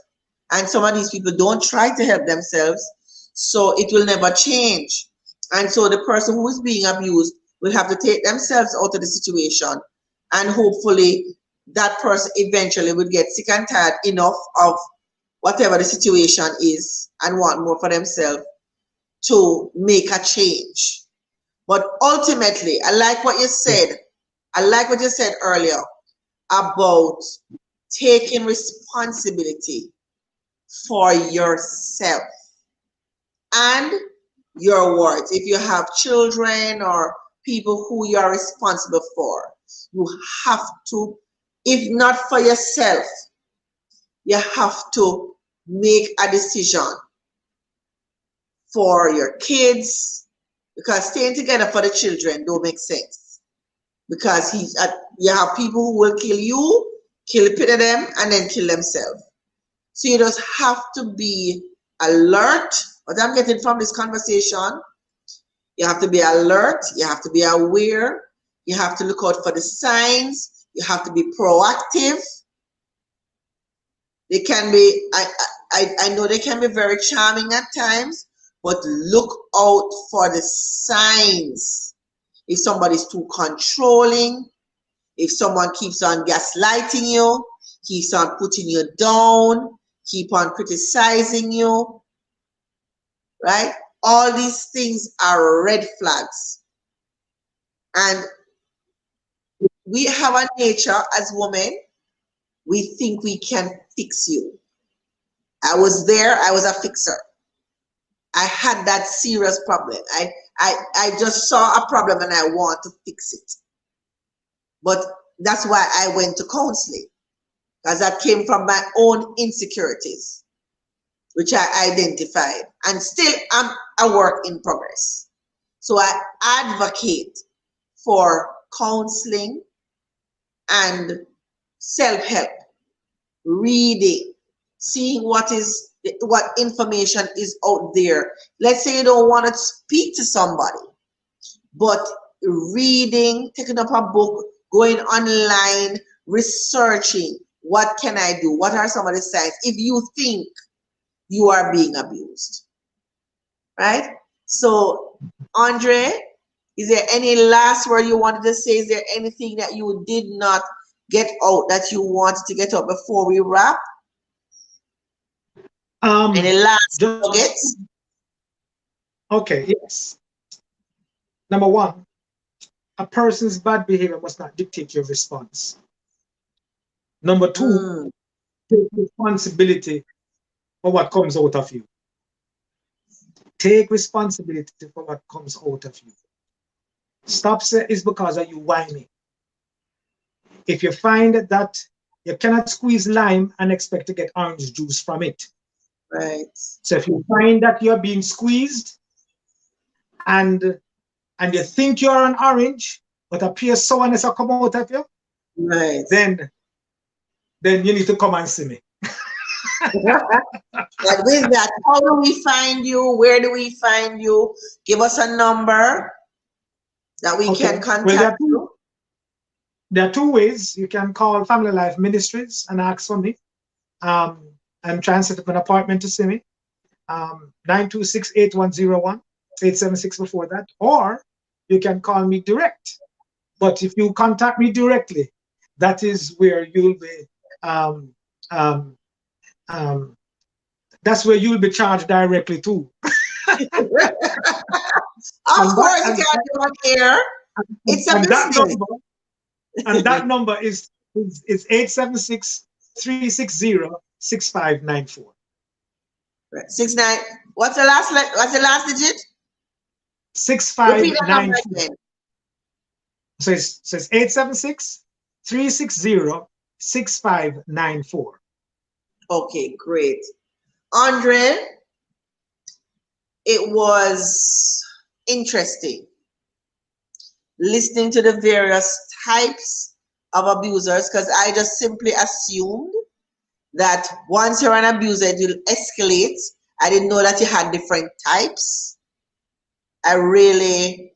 and some of these people don't try to help themselves, so it will never change. And so the person who is being abused will have to take themselves out of the situation, and hopefully that person eventually will get sick and tired enough of whatever the situation is and want more for themselves to make a change. But ultimately, I like what you Yeah. said. I like what you said earlier about taking responsibility for yourself and your words. If you have children or people who you are responsible for, you have to, if not for yourself, you have to make a decision for your kids, because staying together for the children don't make sense, because you have people who will kill you, kill a bit of them, and then kill themselves. So you just have to be alert. What I'm getting from this conversation, you have to be alert, you have to be aware, you have to look out for the signs, you have to be proactive. They can be, I know they can be very charming at times, but look out for the signs. If somebody's too controlling, if someone keeps on gaslighting you, keeps on putting you down, keep on criticizing you, right? All these things are red flags. And we have a nature as women, we think we can fix you. I was there, I was a fixer. I had that serious problem. I just saw a problem and I want to fix it. But that's why I went to counseling, because that came from my own insecurities, which I identified. And still, I'm a work in progress. So I advocate for counseling and self-help, reading, seeing what information is out there. Let's say you don't want to speak to somebody, but reading, taking up a book, going online, researching, what can I do? What are some of the signs if you think you are being abused? Right? So, Andre, is there any last word you wanted to say? Is there anything that you did not get out that you wanted to get out before we wrap? Any last Just nuggets? okay, yes. Number one, a person's bad behavior must not dictate your response. Number two, Mm, take responsibility for what comes out of you. Take responsibility for what comes out of you. Stop saying it's because of you whining. If you find that you cannot squeeze lime and expect to get orange juice from it. right, So if you find that you're being squeezed and you think you're an orange, but appears sourness will come out of you, right. then you need to come and see me. And with that, how do we find you? Where do we find you? Give us a number that we can Okay. Well, contact you. there are two ways. You can call Family Life Ministries and ask for me. I'm trying to set up an appointment to see me. 926-8101, 876 before that. Or you can call me direct. But if you contact me directly, that is where you'll be um, um, that's where you'll be charged directly too. Of course, you can't do on air. It's a and that business. number and that number is 876-360-6594. Right. 69. What's the last? What's the last digit? Repeat that number 6594. again. So it's 876-360-6594. Okay, great. Andre, it was interesting listening to the various types of abusers because I just simply assumed that once you're an abuser, it will escalate. I didn't know that you had different types. I really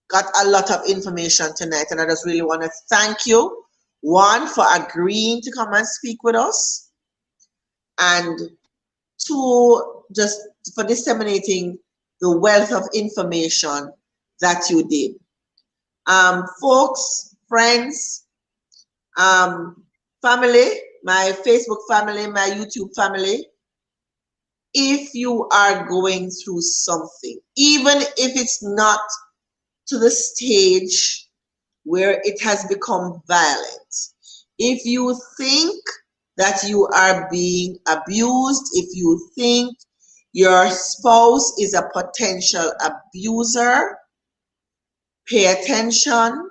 got a lot of information tonight, and I just really want to thank you, one, for agreeing to come and speak with us, and two, just for disseminating the wealth of information that you did. Folks, friends, family, my Facebook family, my YouTube family, if you are going through something, even if it's not to the stage where it has become violent, if you think that you are being abused, if you think your spouse is a potential abuser, pay attention,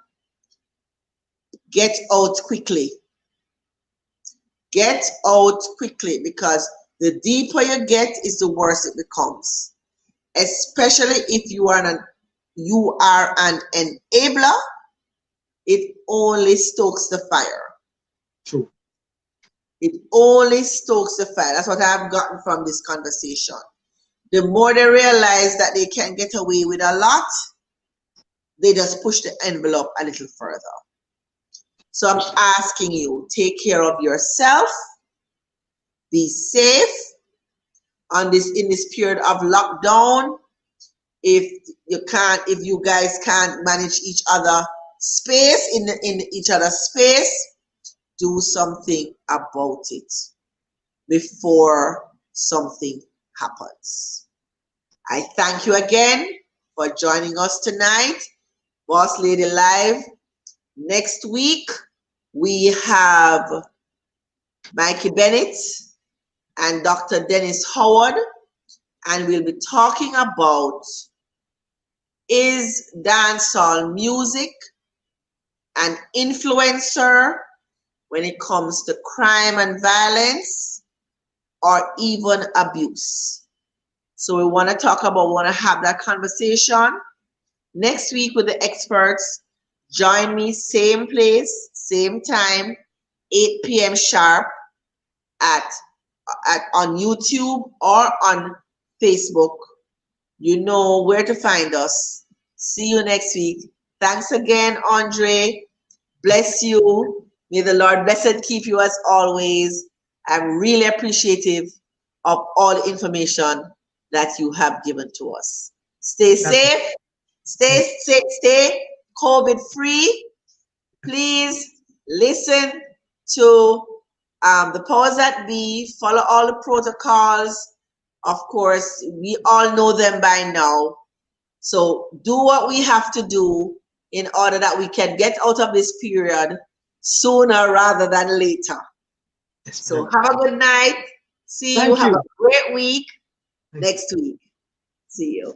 get out quickly. Get out quickly, because the deeper you get is the worse it becomes. Especially if you are an enabler, it only stokes the fire. True. It only stokes the fire. That's what I've gotten from this conversation. The more they realize that they can get away with a lot, they just push the envelope a little further. So I'm asking you, take care of yourself, be safe in this period of lockdown. If you guys can't manage each other space in each other's space, do something about it before something happens. I thank you again for joining us tonight, Boss Lady Live. Next week we have Mikey Bennett and Dr. Dennis Howard, and we'll be talking about, is dancehall music an influencer when it comes to crime and violence, or even abuse? So we want to have that conversation next week with the experts. Join me, same place, same time, 8 p.m. sharp on YouTube or on Facebook. You know where to find us. See you next week. Thanks again, Andre. Bless you. May the Lord bless and keep you as always. I'm really appreciative of all the information that you have given to us. Stay safe. Stay COVID free. Please listen to the powers that be. Follow all the protocols. Of course, we all know them by now. So do what we have to do in order that we can get out of this period sooner rather than later. So have a good night. See you. Have a great week next week. See you.